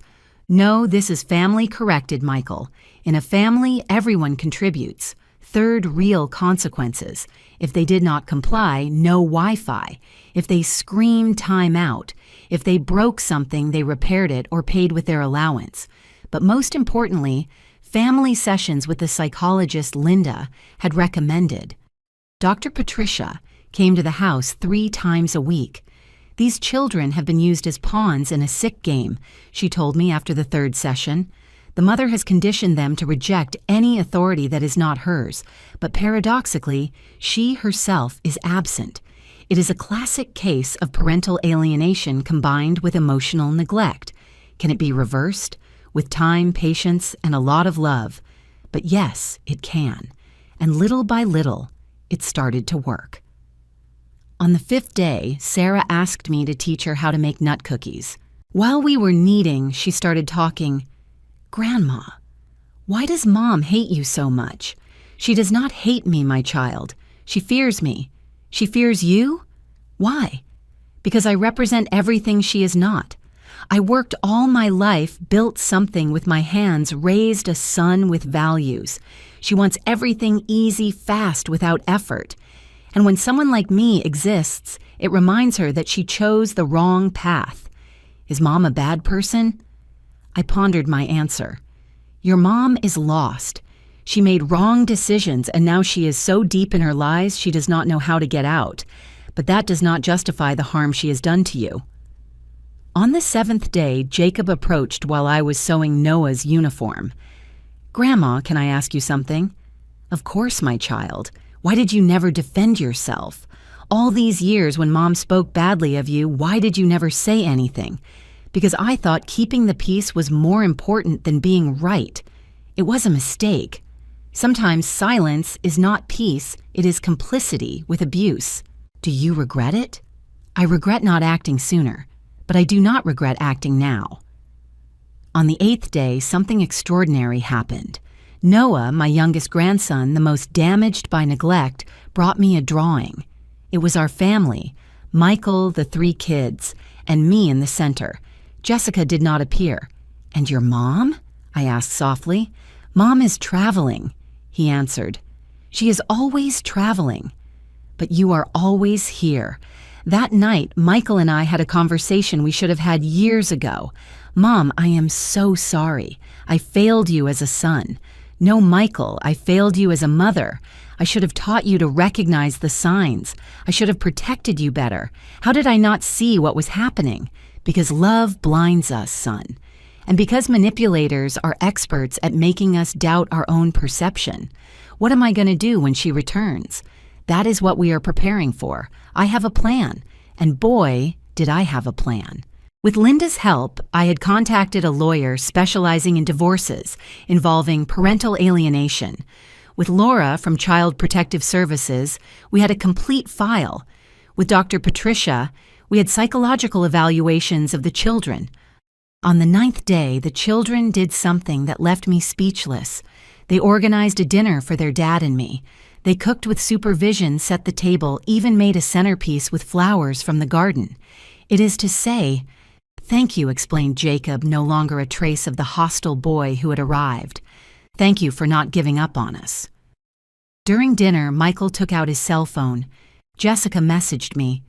"No, this is family corrected, Michael. In a family, everyone contributes. Third, real consequences. If they did not comply, no Wi-Fi. If they screamed, time out. If they broke something, they repaired it or paid with their allowance. But most importantly, family sessions with the psychologist Linda had recommended. Dr. Patricia came to the house 3 times a week. "These children have been used as pawns in a sick game," she told me after the 3rd session. "The mother has conditioned them to reject any authority that is not hers, but paradoxically, she herself is absent. It is a classic case of parental alienation combined with emotional neglect. Can it be reversed? With time, patience, and a lot of love. But yes, it can. And little by little, it started to work." On the 5th day, Sarah asked me to teach her how to make nut cookies. While we were kneading, she started talking. "Grandma, why does Mom hate you so much? She does not hate me, my child. She fears me. She fears you? Why? Because I represent everything she is not. I worked all my life, built something with my hands, raised a son with values. She wants everything easy, fast, without effort. And when someone like me exists, it reminds her that she chose the wrong path. Is Mom a bad person?" I pondered my answer. "Your mom is lost. She made wrong decisions, and now she is so deep in her lies she does not know how to get out. But that does not justify the harm she has done to you." On the 7th day, Jacob approached while I was sewing Noah's uniform. "Grandma, can I ask you something?" "Of course, my child. Why did you never defend yourself? All these years when Mom spoke badly of you, why did you never say anything? Because I thought keeping the peace was more important than being right. It was a mistake. Sometimes silence is not peace, it is complicity with abuse. Do you regret it?" "I regret not acting sooner, but I do not regret acting now." On the 8th day, something extraordinary happened. Noah, my youngest grandson, the most damaged by neglect, brought me a drawing. It was our family, Michael, the 3 kids, and me in the center. Jessica did not appear. "And your mom?" I asked softly. "Mom is traveling," he answered. "She is always traveling. But you are always here." That night, Michael and I had a conversation we should have had years ago. "Mom, I am so sorry. I failed you as a son. No, Michael, I failed you as a mother. I should have taught you to recognize the signs. I should have protected you better. How did I not see what was happening? Because love blinds us, son. And because manipulators are experts at making us doubt our own perception. What am I going to do when she returns? That is what we are preparing for. I have a plan. And boy, did I have a plan." With Linda's help, I had contacted a lawyer specializing in divorces involving parental alienation. With Laura from Child Protective Services, we had a complete file. With Dr. Patricia, we had psychological evaluations of the children. On the 9th day, the children did something that left me speechless. They organized a dinner for their dad and me. They cooked with supervision, set the table, even made a centerpiece with flowers from the garden. It is to say, "Thank you," explained Jacob, no longer a trace of the hostile boy who had arrived. "Thank you for not giving up on us." During dinner, Michael took out his cell phone. Jessica messaged me.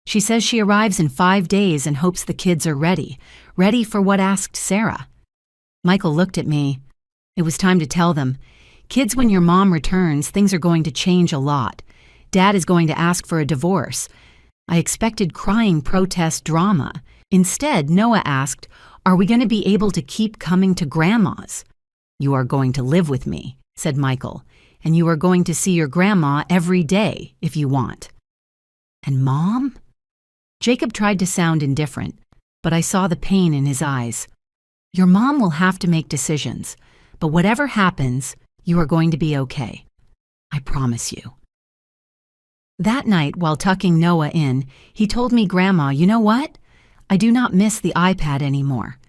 She says she arrives in 5 days and hopes the kids are ready. Ready for what? Asked Sarah. Michael looked at me. It was time to tell them. "Kids, when your mom returns, things are going to change a lot. Dad is going to ask for a divorce." I expected crying protest drama. Instead, Noah asked, "Are we going to be able to keep coming to Grandma's?" "You are going to live with me," said Michael, "and you are going to see your grandma every day if you want." "And Mom?" Jacob tried to sound indifferent, but I saw the pain in his eyes. "Your mom will have to make decisions, but whatever happens, you are going to be okay. I promise you." That night, while tucking Noah in, he told me, "Grandma, you know what? I do not miss the iPad anymore."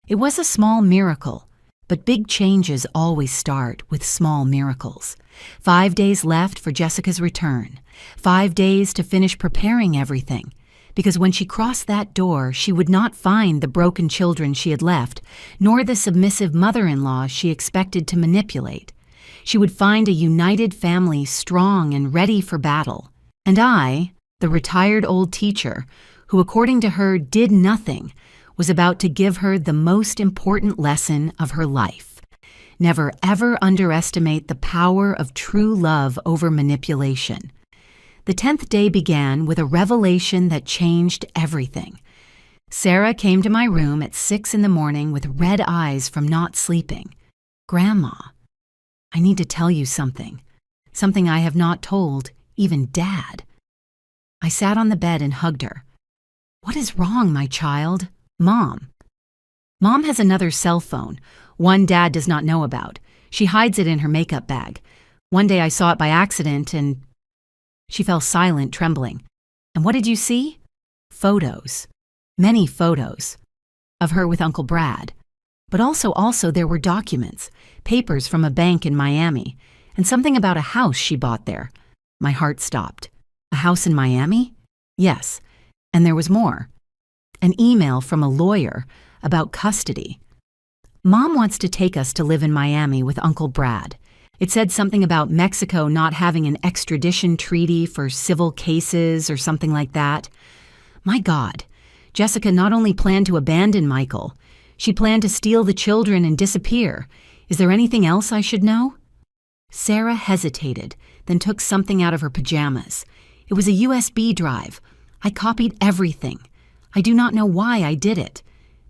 It was a small miracle, but big changes always start with small miracles. 5 days left for Jessica's return. 5 days to finish preparing everything. Because when she crossed that door, she would not find the broken children she had left, nor the submissive mother-in-law she expected to manipulate. She would find a united family, strong and ready for battle. And I, the retired old teacher, who according to her did nothing, was about to give her the most important lesson of her life. Never ever underestimate the power of true love over manipulation. The 10th day began with a revelation that changed everything. Sarah came to my room at 6 in the morning with red eyes from not sleeping. "Grandma, I need to tell you something. Something I have not told even Dad." I sat on the bed and hugged her. "What is wrong, my child?" "Mom." Mom has another cell phone, one Dad does not know about. She hides it in her makeup bag. One day I saw it by accident and... She fell silent, trembling. "And what did you see?" "Photos. Many photos. Of her with Uncle Brad. But also there were documents, papers from a bank in Miami, and something about a house she bought there." My heart stopped. "A house in Miami?" "Yes. And there was more. An email from a lawyer about custody. Mom wants to take us to live in Miami with Uncle Brad. It said something about Mexico not having an extradition treaty for civil cases or something like that. My God, Jessica not only planned to abandon Michael, she planned to steal the children and disappear. Is there anything else I should know?" Sarah hesitated, then took something out of her pajamas. It was a USB drive. I copied everything. I do not know why I did it.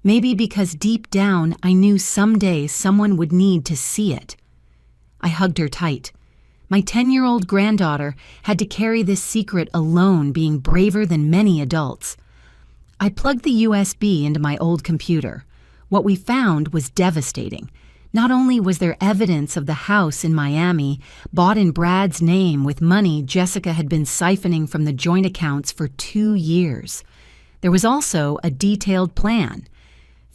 Maybe because deep down I knew someday someone would need to see it. I hugged her tight. My 10-year-old granddaughter had to carry this secret alone, being braver than many adults. I plugged the USB into my old computer. What we found was devastating. Not only was there evidence of the house in Miami, bought in Brad's name with money Jessica had been siphoning from the joint accounts for 2 years, there was also a detailed plan.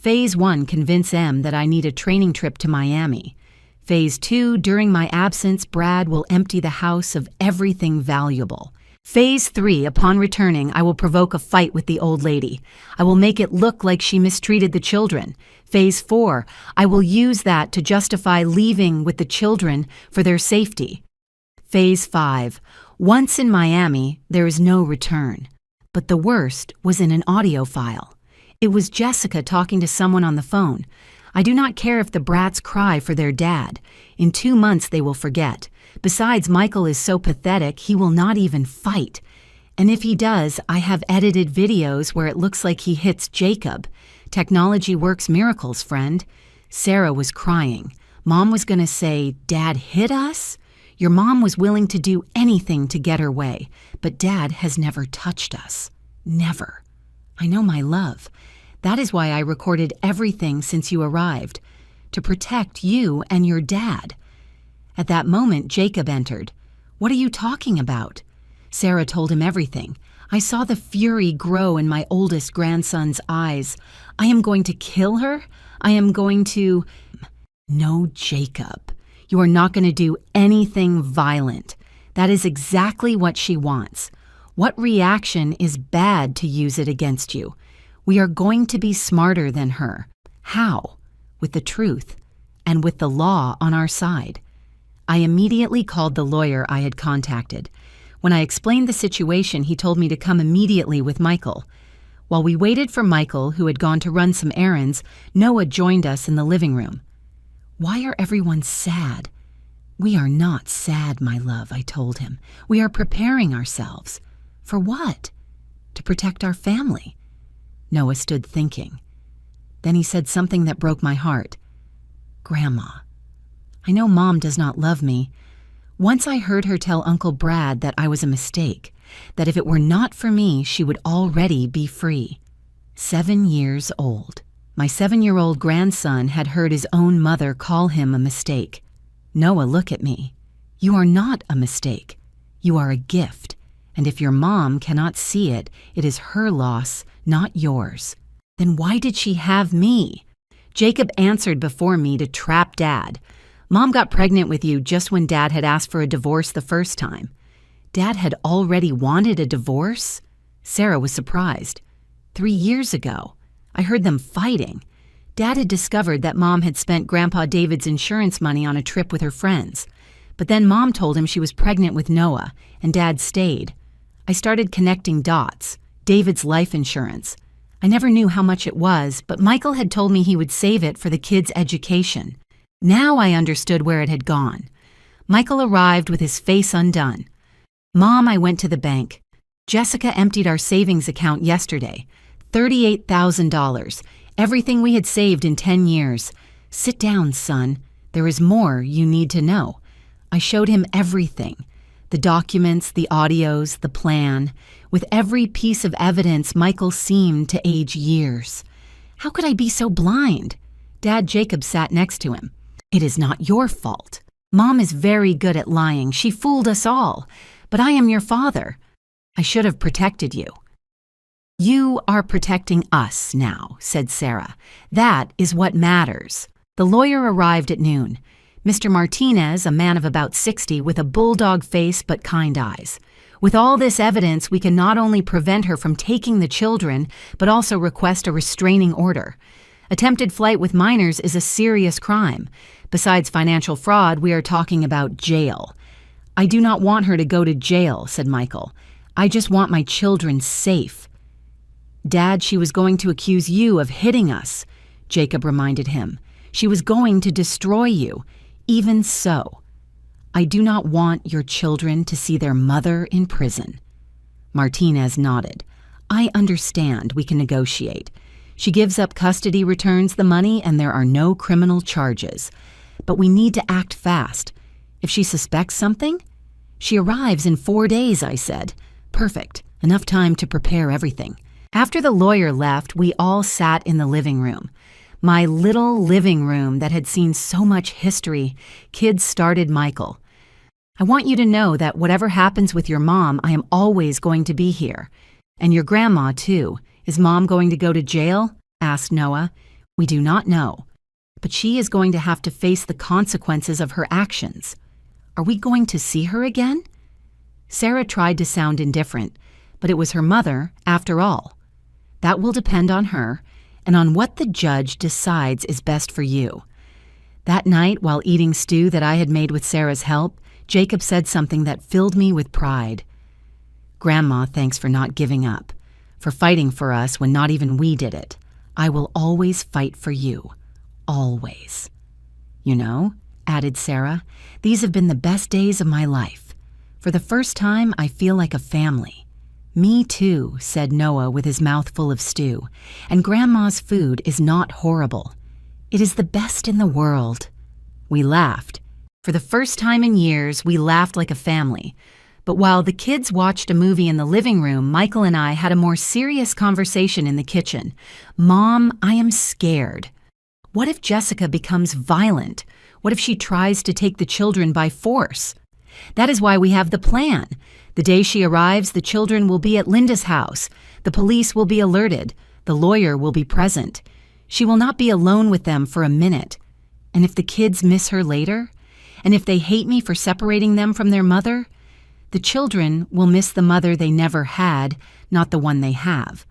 Phase 1, convince M that I need a training trip to Miami. Phase 2, during my absence, Brad will empty the house of everything valuable. Phase 3, upon returning, I will provoke a fight with the old lady. I will make it look like she mistreated the children. Phase 4, I will use that to justify leaving with the children for their safety. Phase 5, once in Miami, there is no return. But the worst was in an audio file. It was Jessica talking to someone on the phone. I do not care if the brats cry for their dad. In 2 months they will forget. Besides, Michael is so pathetic he will not even fight. And if he does, I have edited videos where it looks like he hits Jacob. Technology works miracles, friend. Sarah was crying. Mom was going to say, Dad hit us? Your mom was willing to do anything to get her way, but Dad has never touched us. Never. I know my love. That is why I recorded everything since you arrived, to protect you and your dad. At that moment, Jacob entered. What are you talking about? Sarah told him everything. I saw the fury grow in my oldest grandson's eyes. I am going to kill her? I am going to... No, Jacob. You are not going to do anything violent. That is exactly what she wants. What reaction is bad to use it against you? We are going to be smarter than her. How? With the truth and with the law on our side. I immediately called the lawyer I had contacted. When I explained the situation, he told me to come immediately with Michael. While we waited for Michael, who had gone to run some errands, Noah joined us in the living room. Why are everyone sad? We are not sad, my love, I told him. We are preparing ourselves. For what? To protect our family. Noah stood thinking. Then he said something that broke my heart. Grandma, I know Mom does not love me. Once I heard her tell Uncle Brad that I was a mistake, that if it were not for me, she would already be free. 7 years old. My 7-year-old grandson had heard his own mother call him a mistake. Noah, look at me. You are not a mistake. You are a gift. And if your mom cannot see it, it is her loss, not yours. Then why did she have me? Jacob answered before me to trap Dad. Mom got pregnant with you just when Dad had asked for a divorce the first time. Dad had already wanted a divorce? Sarah was surprised. 3 years ago. I heard them fighting. Dad had discovered that Mom had spent Grandpa David's insurance money on a trip with her friends. But then Mom told him she was pregnant with Noah, and Dad stayed. I started connecting dots. David's life insurance. I never knew how much it was, but Michael had told me he would save it for the kids' education. Now I understood where it had gone. Michael arrived with his face undone. Mom, I went to the bank. Jessica emptied our savings account yesterday. $38,000. Everything we had saved in 10 years. Sit down, son. There is more you need to know. I showed him everything. The documents, the audios, the plan. With every piece of evidence, Michael seemed to age years. How could I be so blind? Dad Jacob sat next to him. It is not your fault. Mom is very good at lying. She fooled us all. But I am your father. I should have protected you. You are protecting us now, said Sarah. That is what matters. The lawyer arrived at noon. Mr. Martinez, a man of about 60 with a bulldog face but kind eyes. With all this evidence, we can not only prevent her from taking the children, but also request a restraining order. Attempted flight with minors is a serious crime. Besides financial fraud, we are talking about jail. I do not want her to go to jail, said Michael. I just want my children safe. Dad, she was going to accuse you of hitting us, Jacob reminded him. She was going to destroy you. Even so, I do not want your children to see their mother in prison. Martinez nodded. I understand we can negotiate. She gives up custody, returns the money, and there are no criminal charges. But we need to act fast. If she suspects something? She arrives in 4 days, I said. Perfect. Enough time to prepare everything. After the lawyer left, we all sat in the living room. My little living room that had seen so much history. Kids started Michael. I want you to know that whatever happens with your mom, I am always going to be here. And your grandma, too. Is Mom going to go to jail? Asked Noah. We do not know, but she is going to have to face the consequences of her actions. Are we going to see her again? Sarah tried to sound indifferent, but it was her mother, after all. That will depend on her and on what the judge decides is best for you. That night, while eating stew that I had made with Sarah's help, Jacob said something that filled me with pride. "Grandma, thanks for not giving up, for fighting for us when not even we did it. I will always fight for you. Always." "You know," added Sarah, "these have been the best days of my life. For the first time, I feel like a family." "Me too," said Noah with his mouth full of stew, "and Grandma's food is not horrible. It is the best in the world." We laughed. For the first time in years, we laughed like a family. But while the kids watched a movie in the living room, Michael and I had a more serious conversation in the kitchen. "Mom, I am scared. What if Jessica becomes violent? What if she tries to take the children by force?" "That is why we have the plan. The day she arrives, the children will be at Linda's house. The police will be alerted. The lawyer will be present. She will not be alone with them for a minute. And if the kids miss her later, and if they hate me for separating them from their mother, the children will miss the mother they never had, not the one they have.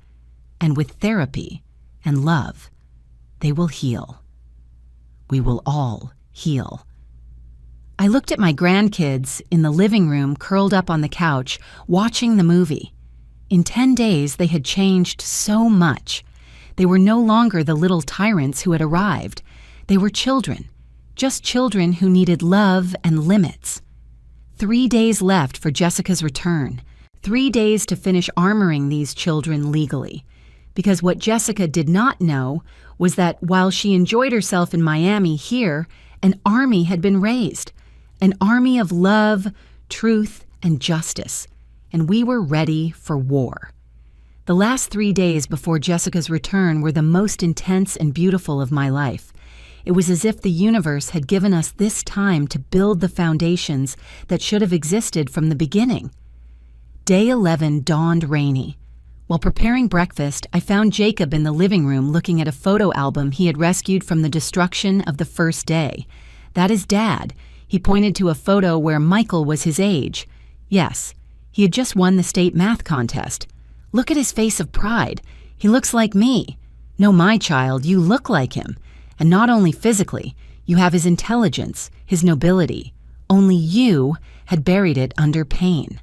And with therapy and love, they will heal. We will all heal." I looked at my grandkids in the living room, curled up on the couch, watching the movie. In 10 days, they had changed so much. They were no longer the little tyrants who had arrived. They were children, just children who needed love and limits. 3 days left for Jessica's return. 3 days to finish armoring these children legally. Because what Jessica did not know was that while she enjoyed herself in Miami, here, an army had been raised. An army of love, truth, and justice. And we were ready for war. The last 3 days before Jessica's return were the most intense and beautiful of my life. It was as if the universe had given us this time to build the foundations that should have existed from the beginning. Day 11 dawned rainy. While preparing breakfast, I found Jacob in the living room looking at a photo album he had rescued from the destruction of the first day. "That is Dad." He pointed to a photo where Michael was his age. Yes, he had just won the state math contest. "Look at his face of pride. He looks like me." "No, my child, you look like him. And not only physically, you have his intelligence, his nobility. Only you had buried it under pain."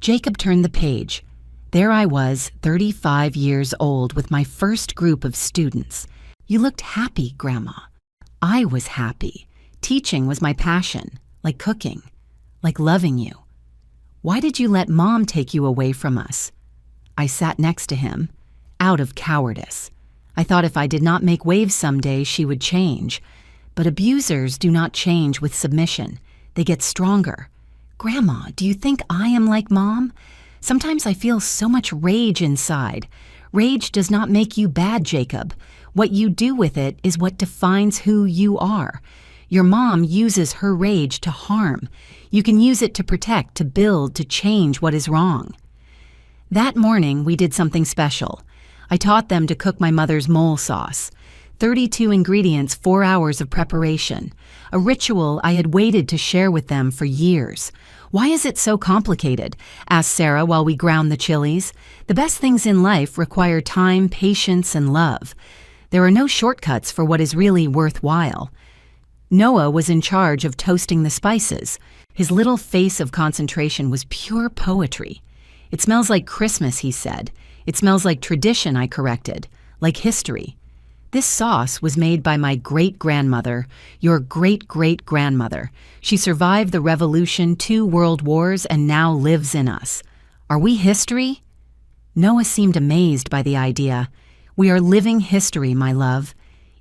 Jacob turned the page. There I was, 35 years old, with my first group of students. "You looked happy, Grandma." I was happy. Teaching was my passion, like cooking, like loving you. "Why did you let Mom take you away from us?" I sat next to him, out of cowardice. I thought if I did not make waves someday, she would change. But abusers do not change with submission. They get stronger. "Grandma, do you think I am like Mom? Sometimes I feel so much rage inside. Rage does not make you bad, Jacob. What you do with it is what defines who you are. Your mom uses her rage to harm. You can use it to protect, to build, to change what is wrong." That morning, we did something special. I taught them to cook my mother's mole sauce. 32 ingredients, 4 hours of preparation. A ritual I had waited to share with them for years. "Why is it so complicated?" asked Sarah while we ground the chilies. "The best things in life require time, patience, and love. There are no shortcuts for what is really worthwhile." Noah was in charge of toasting the spices. His little face of concentration was pure poetry. "It smells like Christmas," he said. "It smells like tradition," I corrected, "like history." "This sauce was made by my great-grandmother, your great-great-grandmother. She survived the revolution, 2 world wars, and now lives in us. Are we history?" Noah seemed amazed by the idea. "We are living history, my love.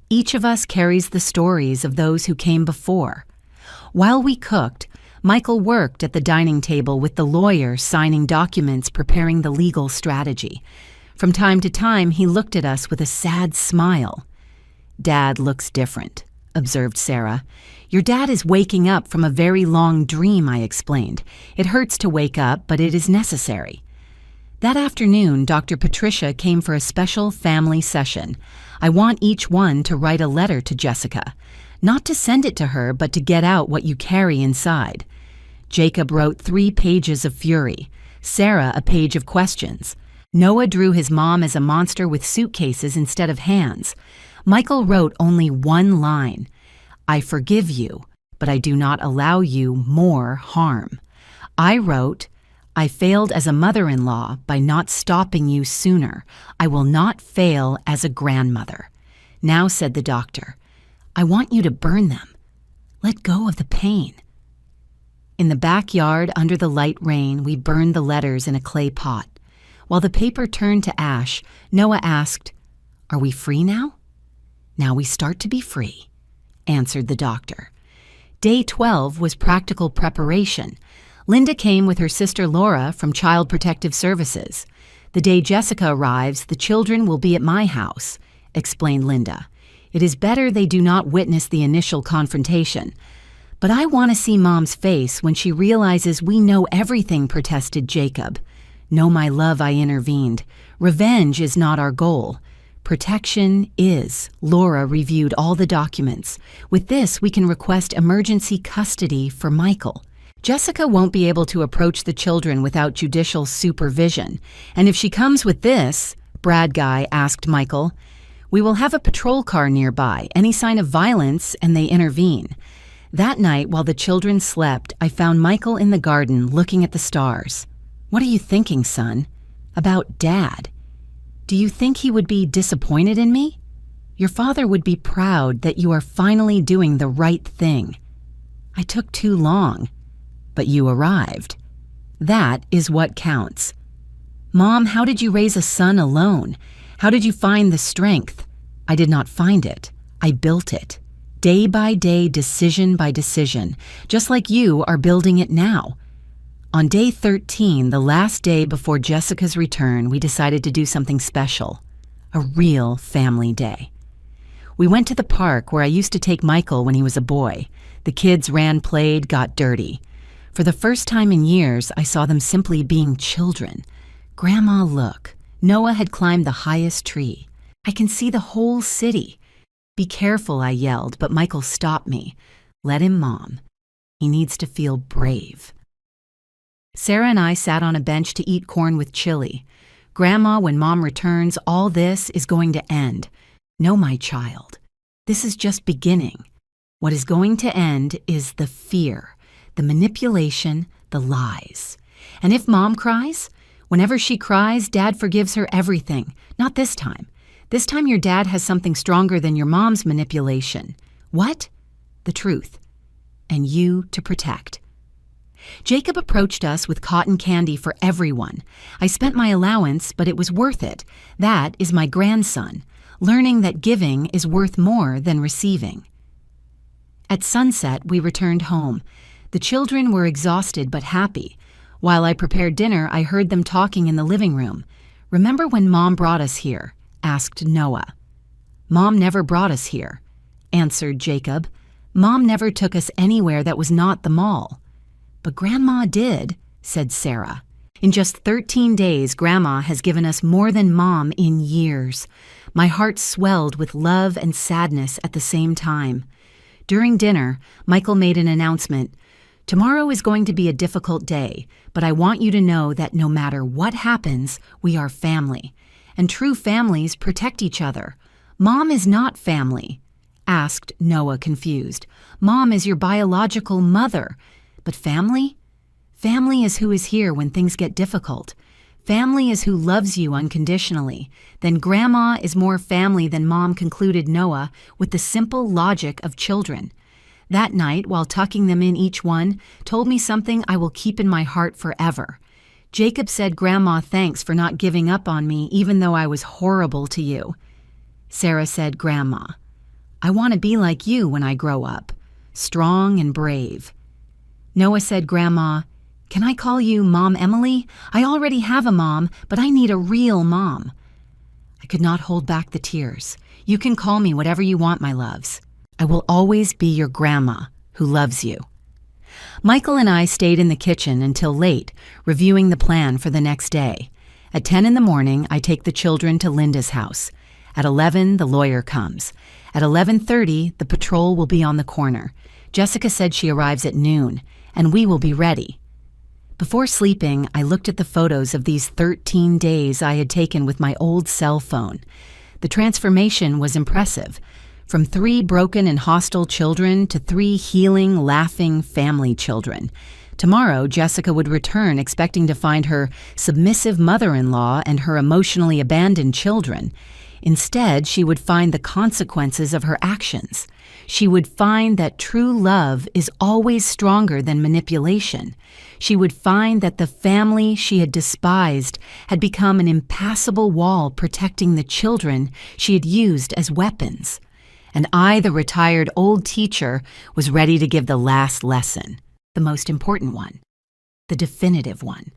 Each of us carries the stories of those who came before." While we cooked, Michael worked at the dining table with the lawyer signing documents, preparing the legal strategy. From time to time, he looked at us with a sad smile. "Dad looks different," observed Sarah. "Your dad is waking up from a very long dream," I explained. "It hurts to wake up, but it is necessary." That afternoon, Dr. Patricia came for a special family session. I want each one to write a letter to Jessica, not to send it to her, but to get out what you carry inside. Jacob wrote 3 pages of fury, Sarah a page of questions. Noah drew his mom as a monster with suitcases instead of hands. Michael wrote only 1 line, I forgive you, but I do not allow you more harm. I wrote, I failed as a mother-in-law by not stopping you sooner. I will not fail as a grandmother. Now, said the doctor, I want you to burn them. Let go of the pain. In the backyard, under the light rain, we burned the letters in a clay pot. While the paper turned to ash, Noah asked, Are we free now? Now we start to be free, answered the doctor. Day 12 was practical preparation. Linda came with her sister Laura from Child Protective Services. The day Jessica arrives, the children will be at my house, explained Linda. It is better they do not witness the initial confrontation. But I want to see Mom's face when she realizes we know everything, protested Jacob. No, my love, I intervened. Revenge is not our goal. Protection is. Laura reviewed all the documents. With this, we can request emergency custody for Michael. Jessica won't be able to approach the children without judicial supervision. And if she comes with this, Brad Guy asked Michael, we will have a patrol car nearby. Any sign of violence, and they intervene. That night, while the children slept, I found Michael in the garden looking at the stars. What are you thinking, son? About Dad. Do you think he would be disappointed in me? Your father would be proud that you are finally doing the right thing. I took too long, but you arrived. That is what counts. Mom, how did you raise a son alone? How did you find the strength? I did not find it. I built it. Day by day, decision by decision, just like you are building it now. On day 13, the last day before Jessica's return, we decided to do something special, a real family day. We went to the park where I used to take Michael when he was a boy. The kids ran, played, got dirty. For the first time in years, I saw them simply being children. Grandma, look. Noah had climbed the highest tree. I can see the whole city. Be careful, I yelled, but Michael stopped me. Let him, Mom. He needs to feel brave. Sarah and I sat on a bench to eat corn with chili. Grandma, when Mom returns, all this is going to end. No, my child. This is just beginning. What is going to end is the fear, the manipulation, the lies. And if Mom cries, whenever she cries, Dad forgives her everything. Not this time. This time your dad has something stronger than your mom's manipulation. What? The truth. And you to protect. Jacob approached us with cotton candy for everyone. I spent my allowance, but it was worth it. That is my grandson, learning that giving is worth more than receiving. At sunset, we returned home. The children were exhausted but happy. While I prepared dinner, I heard them talking in the living room. Remember when Mom brought us here? Asked Noah. Mom never brought us here, answered Jacob. Mom never took us anywhere that was not the mall. But Grandma did, said Sarah. In just 13 days, Grandma has given us more than Mom in years. My heart swelled with love and sadness at the same time. During dinner, Michael made an announcement. Tomorrow is going to be a difficult day, but I want you to know that no matter what happens, we are family. And true families protect each other. Mom is not family, asked Noah, confused. Mom is your biological mother. But family? Family is who is here when things get difficult. Family is who loves you unconditionally. Then Grandma is more family than Mom, concluded Noah with the simple logic of children. That night, while tucking them in each one, told me something I will keep in my heart forever. Jacob said, Grandma, thanks for not giving up on me even though I was horrible to you. Sarah said, Grandma, I want to be like you when I grow up, strong and brave. Noah said, Grandma, can I call you Mom Emily? I already have a mom, but I need a real mom. I could not hold back the tears. You can call me whatever you want, my loves. I will always be your grandma who loves you. Michael and I stayed in the kitchen until late, reviewing the plan for the next day. At 10 in the morning, I take the children to Linda's house. At 11, the lawyer comes. At 11:30, the patrol will be on the corner. Jessica said she arrives at noon, and we will be ready. Before sleeping, I looked at the photos of these 13 days I had taken with my old cell phone. The transformation was impressive. From 3 broken and hostile children to 3 healing, laughing family children. Tomorrow, Jessica would return expecting to find her submissive mother-in-law and her emotionally abandoned children. Instead, she would find the consequences of her actions. She would find that true love is always stronger than manipulation. She would find that the family she had despised had become an impassable wall protecting the children she had used as weapons. And I, the retired old teacher, was ready to give the last lesson, the most important one, the definitive one.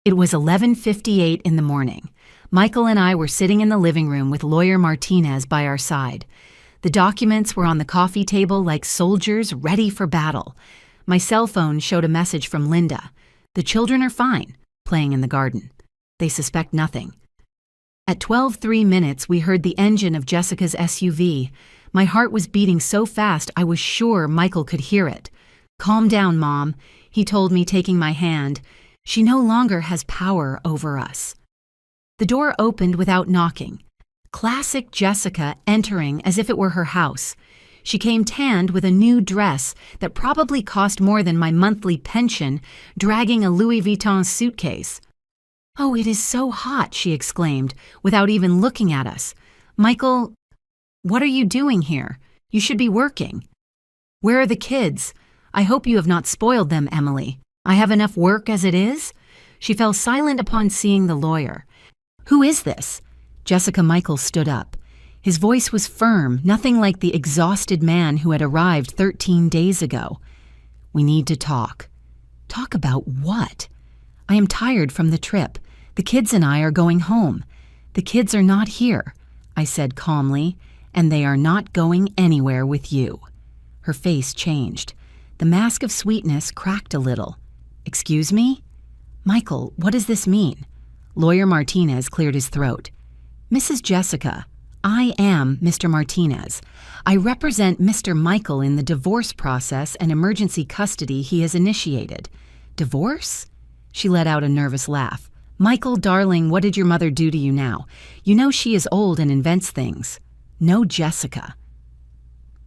It was 11:58 in the morning. Michael and I were sitting in the living room with lawyer Martinez by our side. The documents were on the coffee table like soldiers ready for battle. My cell phone showed a message from Linda. The children are fine, playing in the garden. They suspect nothing. At 12:03 we heard the engine of Jessica's SUV. My heart was beating so fast I was sure Michael could hear it. "Calm down, Mom," he told me, taking my hand. "She no longer has power over us." The door opened without knocking. Classic Jessica entering as if it were her house. She came tanned with a new dress that probably cost more than my monthly pension, dragging a Louis Vuitton suitcase. "Oh, it is so hot," she exclaimed, without even looking at us. "Michael, what are you doing here? You should be working." "Where are the kids? I hope you have not spoiled them, Emily. I have enough work as it is." She fell silent upon seeing the lawyer. "Who is this?" Jessica Michael stood up. His voice was firm, nothing like the exhausted man who had arrived 13 days ago. "We need to talk." "Talk about what?" "I am tired from the trip. The kids and I are going home." "The kids are not here," I said calmly, "and they are not going anywhere with you." Her face changed. The mask of sweetness cracked a little. "Excuse me?" "Michael, what does this mean?" Lawyer Martinez cleared his throat. "Mrs. Jessica, I am Mr. Martinez. I represent Mr. Michael in the divorce process and emergency custody he has initiated." "Divorce?" She let out a nervous laugh. "Michael, darling, what did your mother do to you now? You know she is old and invents things. No Jessica."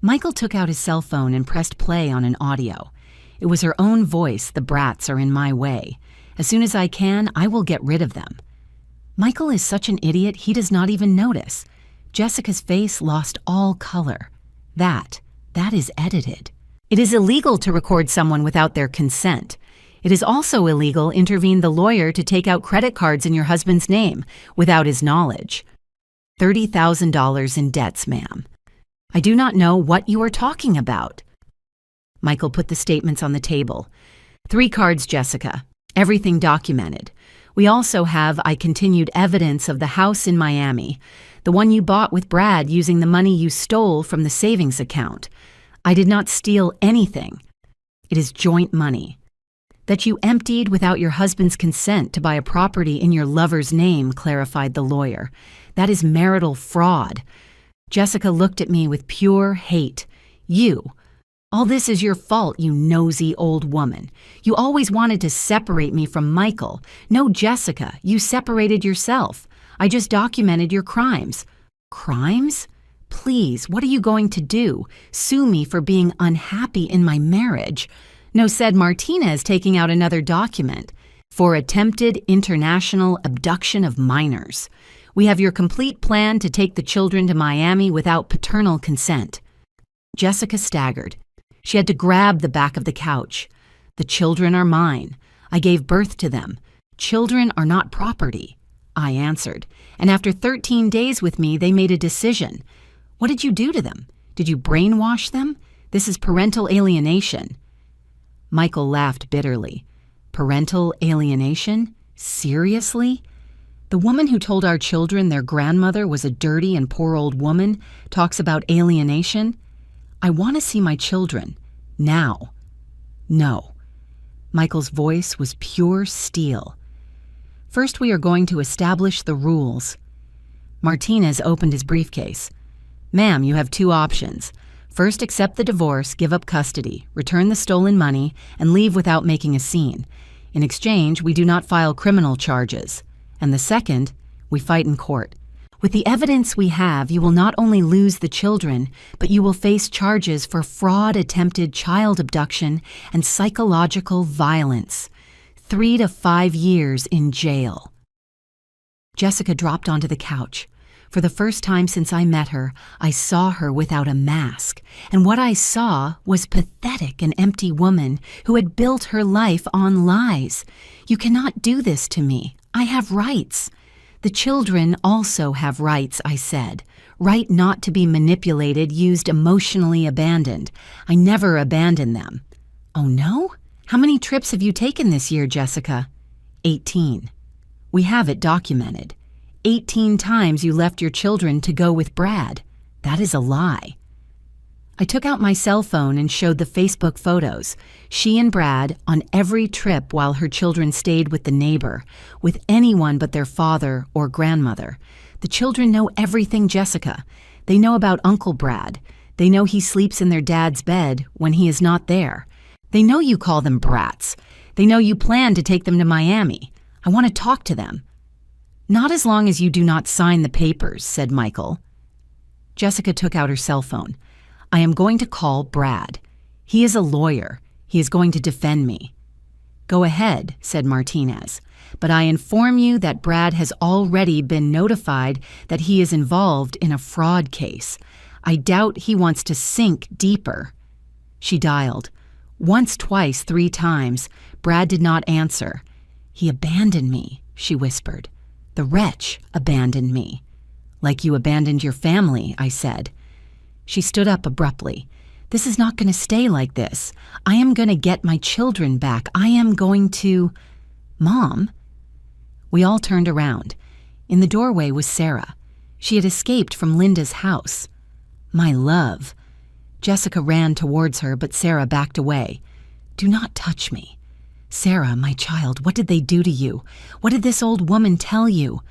Michael took out his cell phone and pressed play on an audio. It was her own voice. "The brats are in my way. As soon as I can, I will get rid of them." Michael is such an idiot he does not even notice. Jessica's face lost all color. That is edited. It is illegal to record someone without their consent. It is also illegal to intervene the lawyer to take out credit cards in your husband's name without his knowledge. $30,000 in debts, ma'am. "I do not know what you are talking about." Michael put the statements on the table. 3 cards, Jessica. Everything documented. We also have, I continued, evidence of the house in Miami, the one you bought with Brad using the money you stole from the savings account. I did not steal anything. It is joint money. That you emptied without your husband's consent to buy a property in your lover's name, clarified the lawyer. That is marital fraud. Jessica looked at me with pure hate. All this is your fault, you nosy old woman. You always wanted to separate me from Michael. No, Jessica, you separated yourself. I just documented your crimes." "Crimes? Please, what are you going to do? Sue me for being unhappy in my marriage?" "No," said Martinez, taking out another document. "For attempted international abduction of minors. We have your complete plan to take the children to Miami without paternal consent." Jessica staggered. She had to grab the back of the couch. "The children are mine. I gave birth to them. Children are not property," I answered. "And after 13 days with me, they made a decision. What did you do to them? Did you brainwash them? This is parental alienation." Michael laughed bitterly. "Parental alienation? Seriously? The woman who told our children their grandmother was a dirty and poor old woman talks about alienation? I want to see my children. Now." "No." Michael's voice was pure steel. "First, we are going to establish the rules. Martinez opened his briefcase. "Ma'am, you have two options. First, accept the divorce, give up custody, return the stolen money, and leave without making a scene. In exchange, we do not file criminal charges. And the second, we fight in court. With the evidence we have, you will not only lose the children, but you will face charges for fraud, attempted child abduction, and psychological violence. 3 to 5 years in jail." Jessica dropped onto the couch. For the first time since I met her, I saw her without a mask, and what I saw was pathetic and empty woman who had built her life on lies. "You cannot do this to me. I have rights." "The children also have rights," I said. "Right not to be manipulated, used, emotionally abandoned. I never abandoned them." "Oh no? How many trips have you taken this year, Jessica?" 18. "We have it documented. 18 times you left your children to go with Brad. That is a lie." I took out my cell phone and showed the Facebook photos. She and Brad on every trip while her children stayed with the neighbor, with anyone but their father or grandmother. The children know everything, Jessica. They know about Uncle Brad. They know he sleeps in their dad's bed when he is not there. They know you call them brats. They know you plan to take them to Miami. I want to talk to them. "Not as long as you do not sign the papers," said Michael. Jessica took out her cell phone. "I am going to call Brad. He is a lawyer. He is going to defend me." "Go ahead," said Martinez. "But I inform you that Brad has already been notified that he is involved in a fraud case. I doubt he wants to sink deeper." She dialed. Once, twice, 3 times. Brad did not answer. "He abandoned me," she whispered. "The wretch abandoned me." "Like you abandoned your family," I said. She stood up abruptly. "This is not going to stay like this. I am going to get my children back. I am going to—" "Mom?" We all turned around. In the doorway was Sarah. She had escaped from Linda's house. "My love." Jessica ran towards her, but Sarah backed away. "Do not touch me." "Sarah, my child, what did they do to you? What did this old woman tell you?"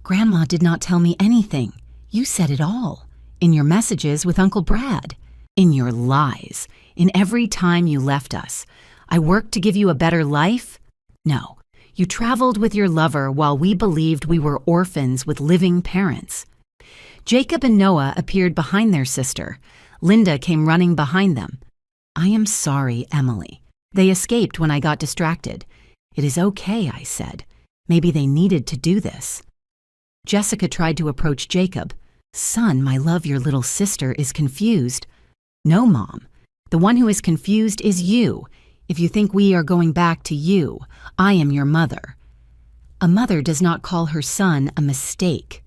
"Grandma did not tell me anything. You said it all. In your messages with Uncle Brad. In your lies. In every time you left us. I worked to give you a better life? No. You traveled with your lover while we believed we were orphans with living parents." Jacob and Noah appeared behind their sister. Linda came running behind them. "I am sorry, Emily. They escaped when I got distracted." "It is okay," I said. "Maybe they needed to do this." Jessica tried to approach Jacob. "Son, my love, your little sister is confused." "No, Mom. The one who is confused is you. If you think we are going back to you, I am your mother." "A mother does not call her son a mistake,"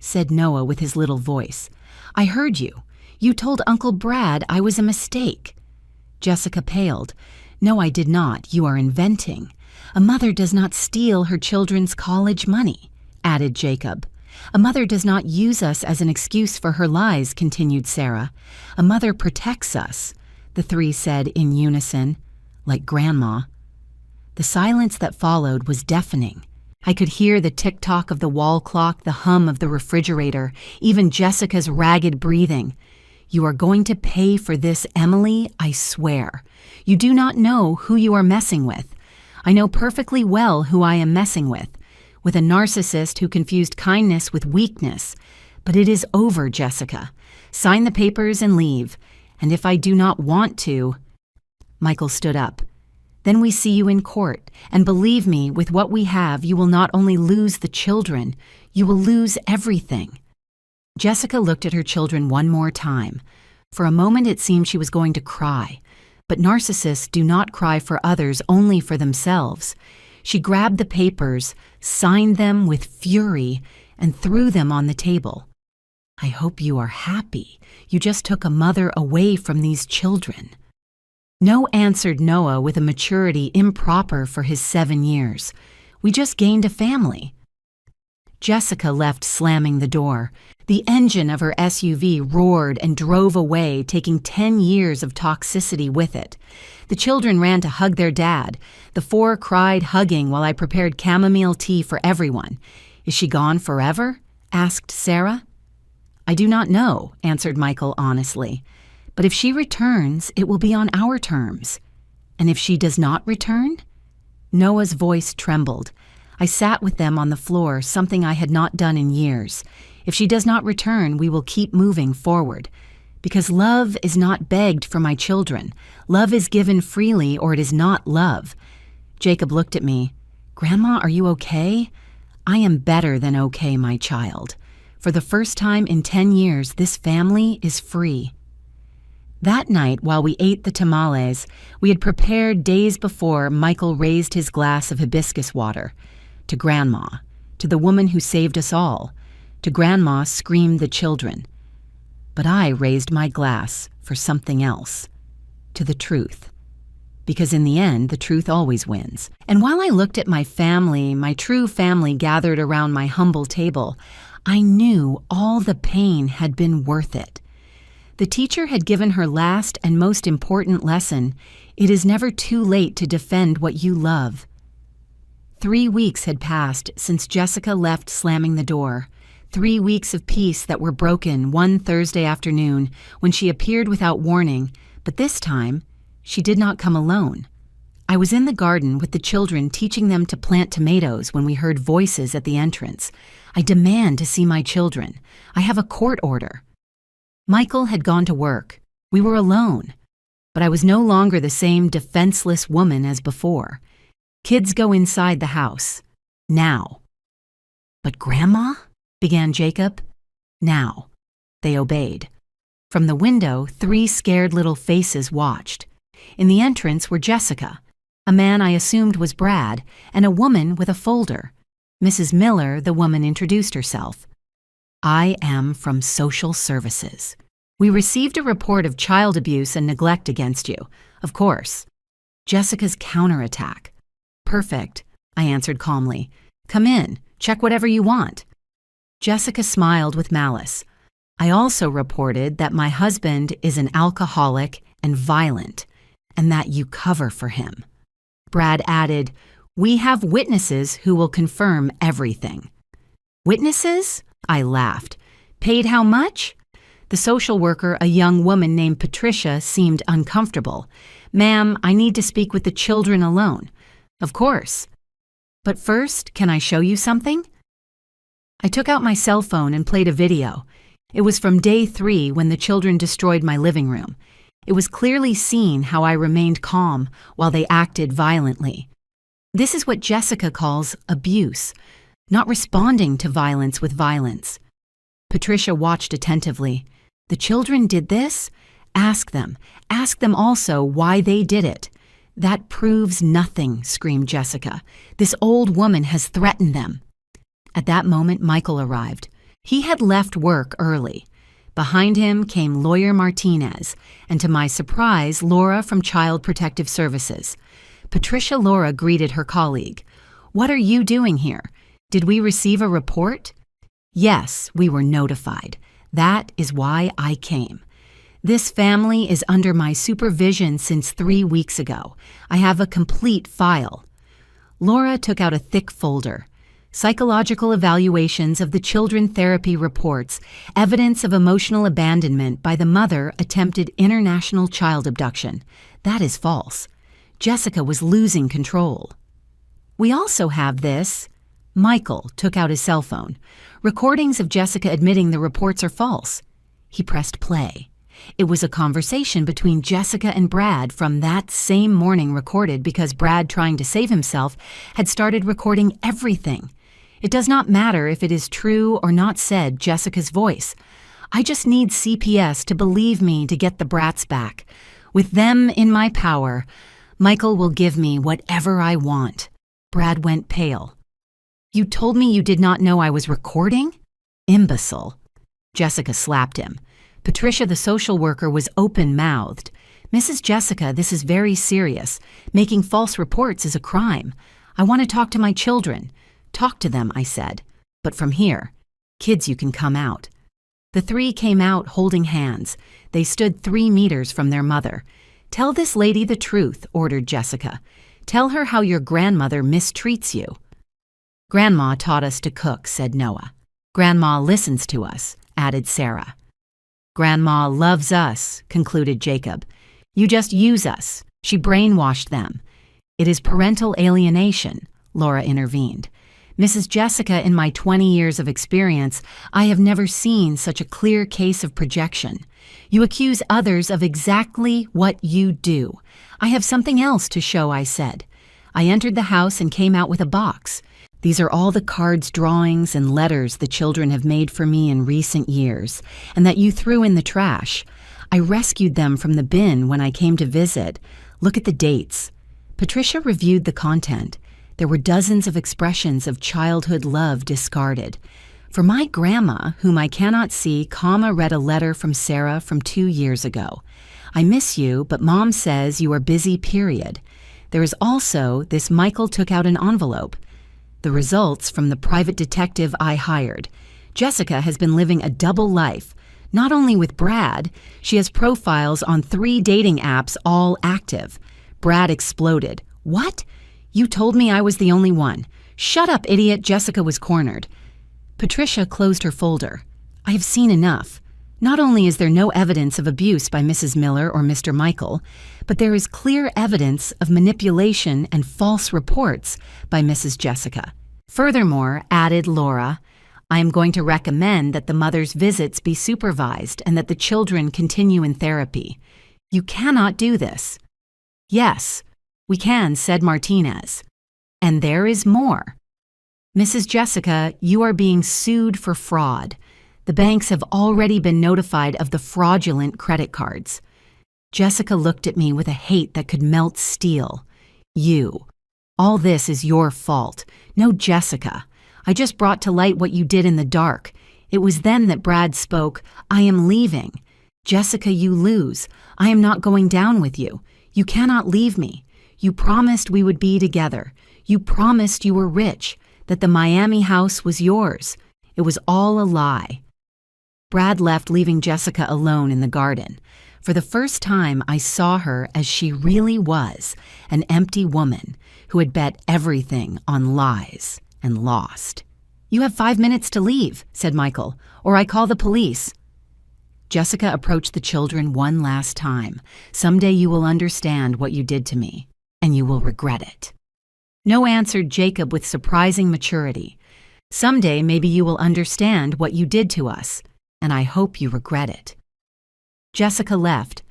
said Noah with his little voice. "I heard you. You told Uncle Brad I was a mistake." Jessica paled. "No, I did not. You are inventing. A mother does not steal her children's college money," added Jacob. "A mother does not use us as an excuse for her lies," continued Sarah. "A mother protects us," the 3 said in unison, "like Grandma." The silence that followed was deafening. I could hear the tick-tock of the wall clock, the hum of the refrigerator, even Jessica's ragged breathing. "You are going to pay for this, Emily, I swear. You do not know who you are messing with. I know perfectly well who I am messing with a narcissist who confused kindness with weakness. But it is over, Jessica. Sign the papers and leave. And if I do not want to—" Michael stood up. "Then we see you in court, and believe me, with what we have, you will not only lose the children, you will lose everything." Jessica looked at her children one more time. For a moment it seemed she was going to cry. But narcissists do not cry for others, only for themselves. She grabbed the papers, signed them with fury, and threw them on the table. "I hope you are happy. You just took a mother away from these children." "No," answered Noah with a maturity improper for his 7 years. "We just gained a family." Jessica left, slamming the door. The engine of her SUV roared and drove away, taking 10 years of toxicity with it. The children ran to hug their dad. The 4 cried, hugging, while I prepared chamomile tea for everyone. Is she gone forever? asked Sarah. I do not know, answered Michael honestly. But if she returns, it will be on our terms. And if she does not return? Noah's voice trembled. I sat with them on the floor, something I had not done in years. If she does not return, we will keep moving forward. Because love is not begged for my children. Love is given freely, or it is not love. Jacob looked at me. Grandma, are you okay? I am better than okay, my child. For the first time in 10 years, this family is free. That night, while we ate the tamales, we had prepared days before, Michael raised his glass of hibiscus water. To Grandma, to the woman who saved us all. To Grandma screamed the children. But I raised my glass for something else. To the truth. Because in the end, the truth always wins. And while I looked at my family, my true family gathered around my humble table, I knew all the pain had been worth it. The teacher had given her last and most important lesson. It is never too late to defend what you love. 3 weeks had passed since Jessica left slamming the door. 3 weeks of peace that were broken one Thursday afternoon when she appeared without warning, but this time, she did not come alone. I was in the garden with the children teaching them to plant tomatoes when we heard voices at the entrance. I demand to see my children. I have a court order. Michael had gone to work. We were alone. But I was no longer the same defenseless woman as before. Kids go inside the house. Now. But Grandma? Began Jacob. Now. They obeyed. From the window, 3 scared little faces watched. In the entrance were Jessica, a man I assumed was Brad, and a woman with a folder. Mrs. Miller, the woman, introduced herself. I am from Social Services. We received a report of child abuse and neglect against you, of course. Jessica's counterattack. Perfect, I answered calmly. Come in, check whatever you want. Jessica smiled with malice. I also reported that my husband is an alcoholic and violent, and that you cover for him. Brad added, we have witnesses who will confirm everything. Witnesses? I laughed. Paid how much? The social worker, a young woman named Patricia, seemed uncomfortable. Ma'am, I need to speak with the children alone. Of course. But first, can I show you something? I took out my cell phone and played a video. It was from day 3 when the children destroyed my living room. It was clearly seen how I remained calm while they acted violently. This is what Jessica calls abuse, not responding to violence with violence. Patricia watched attentively. The children did this? Ask them. Ask them also why they did it. That proves nothing, screamed Jessica. This old woman has threatened them. At that moment, Michael arrived. He had left work early. Behind him came Lawyer Martinez, and to my surprise, Laura from Child Protective Services. Patricia Laura greeted her colleague. What are you doing here? Did we receive a report? Yes, we were notified. That is why I came. This family is under my supervision since 3 weeks ago. I have a complete file. Laura took out a thick folder. Psychological evaluations of the children therapy reports, evidence of emotional abandonment by the mother attempted international child abduction. That is false. Jessica was losing control. We also have this. Michael took out his cell phone. Recordings of Jessica admitting the reports are false. He pressed play. It was a conversation between Jessica and Brad from that same morning recorded because Brad, trying to save himself, had started recording everything. It does not matter if it is true or not, said Jessica's voice. I just need CPS to believe me to get the brats back. With them in my power, Michael will give me whatever I want. Brad went pale. You told me you did not know I was recording? Imbecile. Jessica slapped him. Patricia, the social worker, was open-mouthed. Mrs. Jessica, this is very serious. Making false reports is a crime. I want to talk to my children. Talk to them, I said. But from here. Kids, you can come out. The 3 came out holding hands. They stood 3 meters from their mother. Tell this lady the truth, ordered Jessica. Tell her how your grandmother mistreats you. Grandma taught us to cook, said Noah. Grandma listens to us, added Sarah. Grandma loves us, concluded Jacob. You just use us. She brainwashed them. It is parental alienation, Laura intervened. Mrs. Jessica, in my 20 years of experience, I have never seen such a clear case of projection. You accuse others of exactly what you do. I have something else to show, I said. I entered the house and came out with a box. These are all the cards, drawings, and letters the children have made for me in recent years, and that you threw in the trash. I rescued them from the bin when I came to visit. Look at the dates. Patricia reviewed the content. There were dozens of expressions of childhood love discarded. For my grandma, whom I cannot see, read a letter from Sarah from 2 years ago. I miss you, but Mom says you are busy, period. There is also this: Michael took out an envelope. The results from the private detective I hired. Jessica has been living a double life. Not only with Brad, she has profiles on 3 dating apps, all active. Brad exploded. What? You told me I was the only one. Shut up, idiot, Jessica was cornered. Patricia closed her folder. I have seen enough. Not only is there no evidence of abuse by Mrs. Miller or Mr. Michael, but there is clear evidence of manipulation and false reports by Mrs. Jessica. Furthermore, added Laura, I am going to recommend that the mother's visits be supervised and that the children continue in therapy. You cannot do this. Yes, we can, said Martinez. And there is more. Mrs. Jessica, you are being sued for fraud. The banks have already been notified of the fraudulent credit cards. Jessica looked at me with a hate that could melt steel. You. All this is your fault. No, Jessica. I just brought to light what you did in the dark. It was then that Brad spoke. I am leaving. Jessica, you lose. I am not going down with you. You cannot leave me. You promised we would be together. You promised you were rich, that the Miami house was yours. It was all a lie. Brad left, leaving Jessica alone in the garden. For the first time, I saw her as she really was, an empty woman who had bet everything on lies and lost. You have 5 minutes to leave, said Michael, or I call the police. Jessica approached the children one last time. Someday you will understand what you did to me, and you will regret it. No, answered Jacob with surprising maturity. Someday maybe you will understand what you did to us, and I hope you regret it. Jessica left.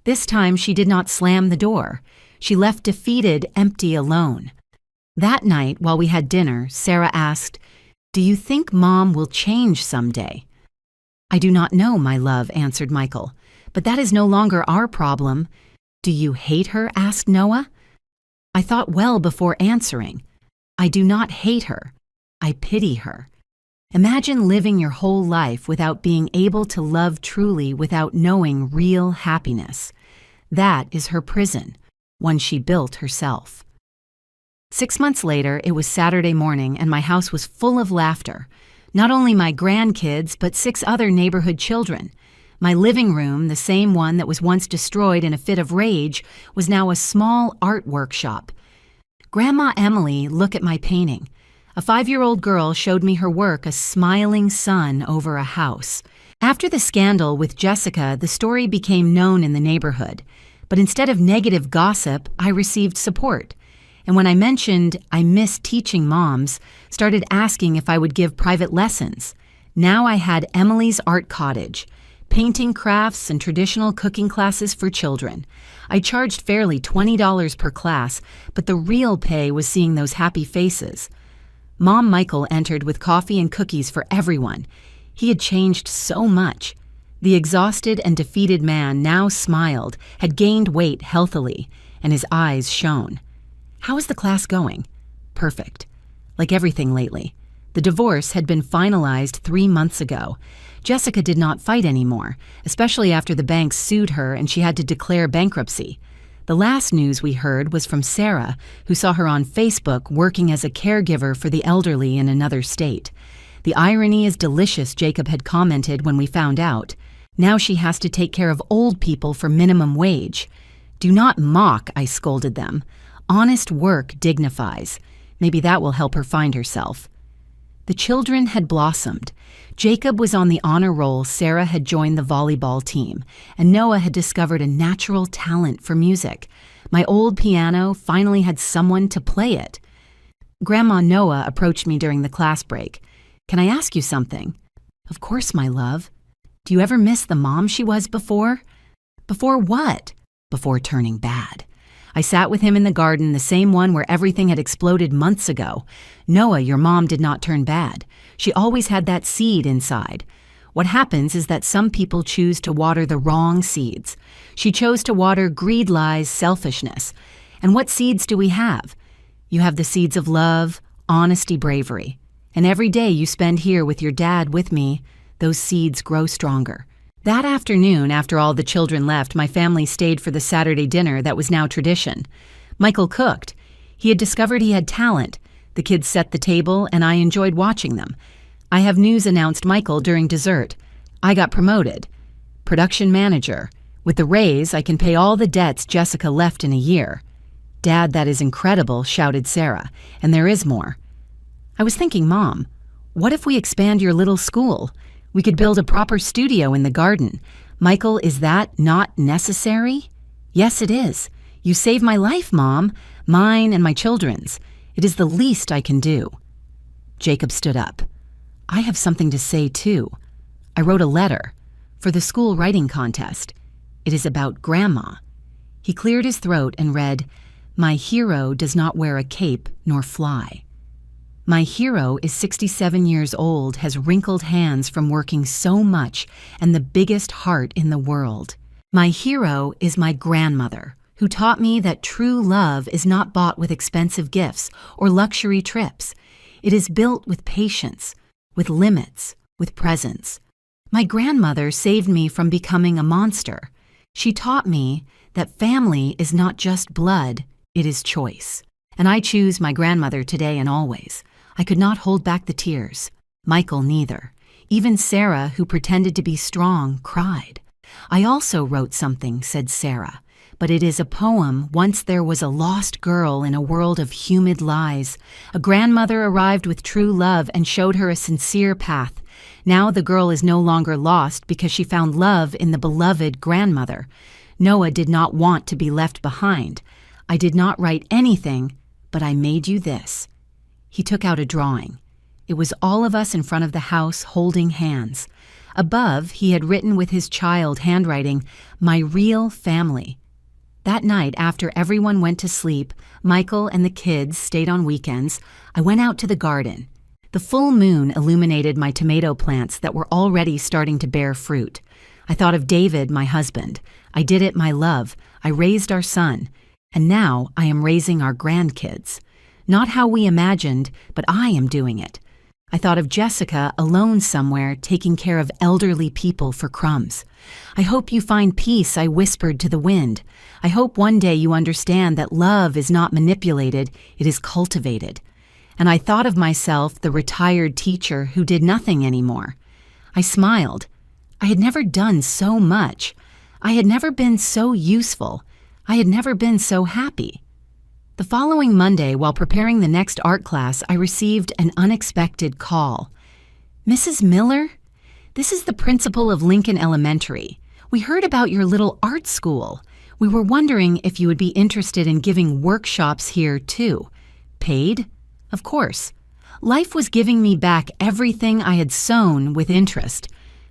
This time she did not slam the door. She left defeated, empty, alone. That night, while we had dinner, Sarah asked, Do you think Mom will change someday? I do not know, my love, answered Michael. But that is no longer our problem. Do you hate her? asked Noah. I thought well before answering. I do not hate her. I pity her. Imagine living your whole life without being able to love truly, without knowing real happiness. That is her prison, one she built herself. 6 months later, it was Saturday morning, and my house was full of laughter. Not only my grandkids, but 6 other neighborhood children. My living room, the same one that was once destroyed in a fit of rage, was now a small art workshop. Grandma Emily, look at my painting. A 5-year-old girl showed me her work, a smiling sun over a house. After the scandal with Jessica, the story became known in the neighborhood. But instead of negative gossip, I received support. And when I mentioned I miss teaching moms, started asking if I would give private lessons. Now I had Emily's Art Cottage, painting, crafts, and traditional cooking classes for children. I charged fairly $20 per class, but the real pay was seeing those happy faces. Mom Michael entered with coffee and cookies for everyone. He had changed so much. The exhausted and defeated man now smiled, had gained weight healthily, and his eyes shone. How is the class going? Perfect. Like everything lately. The divorce had been finalized 3 months ago. Jessica did not fight anymore, especially after the banks sued her and she had to declare bankruptcy. The last news we heard was from Sarah, who saw her on Facebook working as a caregiver for the elderly in another state. The irony is delicious, Jacob had commented when we found out. Now she has to take care of old people for minimum wage. Do not mock, I scolded them. Honest work dignifies. Maybe that will help her find herself. The children had blossomed. Jacob was on the honor roll, Sarah had joined the volleyball team, and Noah had discovered a natural talent for music. My old piano finally had someone to play it. Grandma Noah approached me during the class break. "Can I ask you something?" "Of course, my love." "Do you ever miss the mom she was before?" "Before what?" "Before turning bad." I sat with him in the garden, the same one where everything had exploded months ago. "Noah, your mom did not turn bad. She always had that seed inside. What happens is that some people choose to water the wrong seeds. She chose to water greed, lies, selfishness. And what seeds do we have? You have the seeds of love, honesty, bravery. And every day you spend here with your dad with me, those seeds grow stronger." That afternoon, after all the children left, my family stayed for the Saturday dinner that was now tradition. Michael cooked. He had discovered he had talent. The kids set the table, and I enjoyed watching them. "I have news," announced Michael during dessert. "I got promoted. Production manager. With the raise, I can pay all the debts Jessica left in a year." "Dad, that is incredible," shouted Sarah. "And there is more." I was thinking, Mom, what if we expand your little school? We could build a proper studio in the garden. "Michael, is that not necessary?" "Yes, it is. You saved my life, Mom, mine and my children's. It is the least I can do." Jacob stood up. "I have something to say, too. I wrote a letter for the school writing contest. It is about Grandma." He cleared his throat and read, "My hero does not wear a cape nor fly. My hero is 67 years old, has wrinkled hands from working so much, and the biggest heart in the world. My hero is my grandmother, who taught me that true love is not bought with expensive gifts or luxury trips. It is built with patience, with limits, with presence. My grandmother saved me from becoming a monster. She taught me that family is not just blood, it is choice. And I choose my grandmother today and always." I could not hold back the tears. Michael neither. Even Sarah, who pretended to be strong, cried. "I also wrote something," said Sarah, "but it is a poem. Once there was a lost girl in a world of humid lies. A grandmother arrived with true love and showed her a sincere path. Now the girl is no longer lost because she found love in the beloved grandmother. Noah did not want to be left behind. I did not write anything, but I made you this." He took out a drawing. It was all of us in front of the house holding hands. Above, he had written with his child handwriting, "My real family." That night, after everyone went to sleep, Michael and the kids stayed on weekends, I went out to the garden. The full moon illuminated my tomato plants that were already starting to bear fruit. I thought of David, my husband. I did it, my love. I raised our son. And now I am raising our grandkids. Not how we imagined, but I am doing it. I thought of Jessica alone somewhere taking care of elderly people for crumbs. "I hope you find peace," I whispered to the wind. "I hope one day you understand that love is not manipulated, it is cultivated." And I thought of myself, the retired teacher who did nothing anymore. I smiled. I had never done so much. I had never been so useful. I had never been so happy. The following Monday, while preparing the next art class, I received an unexpected call. "Mrs. Miller? This is the principal of Lincoln Elementary. We heard about your little art school. We were wondering if you would be interested in giving workshops here, too. Paid? Of course. Life was giving me back everything I had sown with interest.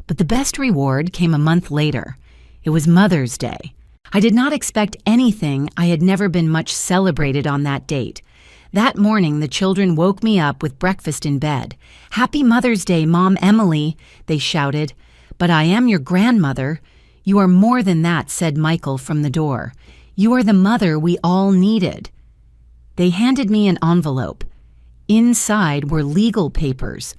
But the best reward came a month later. It was Mother's Day. I did not expect anything. I had never been much celebrated on that date. That morning, the children woke me up with breakfast in bed. "Happy Mother's Day, Mom Emily," they shouted. "But I am your grandmother." "You are more than that," said Michael from the door. "You are the mother we all needed." They handed me an envelope. Inside were legal papers.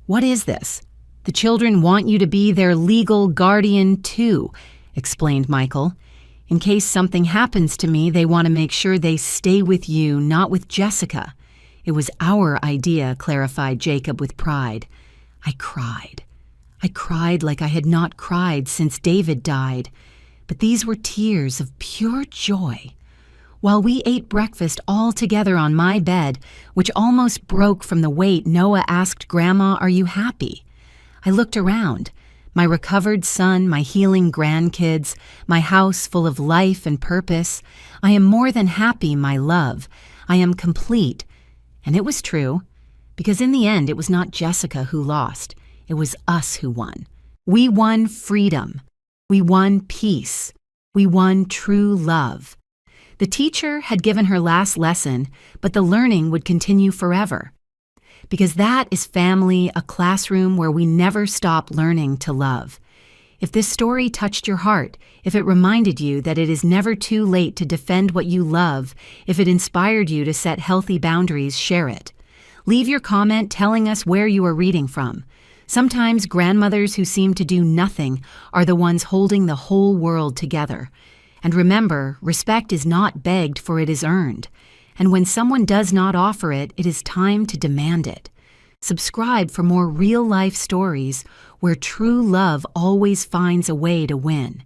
"What is this?" "The children want you to be their legal guardian, too," explained Michael. "In case something happens to me, they want to make sure they stay with you, not with Jessica." "It was our idea," clarified Jacob with pride. I cried. I cried like I had not cried since David died. But these were tears of pure joy. While we ate breakfast all together on my bed, which almost broke from the weight, Noah asked Grandma, "Are you happy?" I looked around. My recovered son, my healing grandkids, my house full of life and purpose. I am more than happy, my love. I am complete. And it was true, because in the end it was not Jessica who lost. It was us who won. We won freedom. We won peace. We won true love. The teacher had given her last lesson, but the learning would continue forever. Because that is family, a classroom where we never stop learning to love. If this story touched your heart, if it reminded you that it is never too late to defend what you love, if it inspired you to set healthy boundaries, share it. Leave your comment telling us where you are reading from. Sometimes grandmothers who seem to do nothing are the ones holding the whole world together. And remember, respect is not begged, for it is earned. And when someone does not offer it, it is time to demand it. Subscribe for more real-life stories where true love always finds a way to win.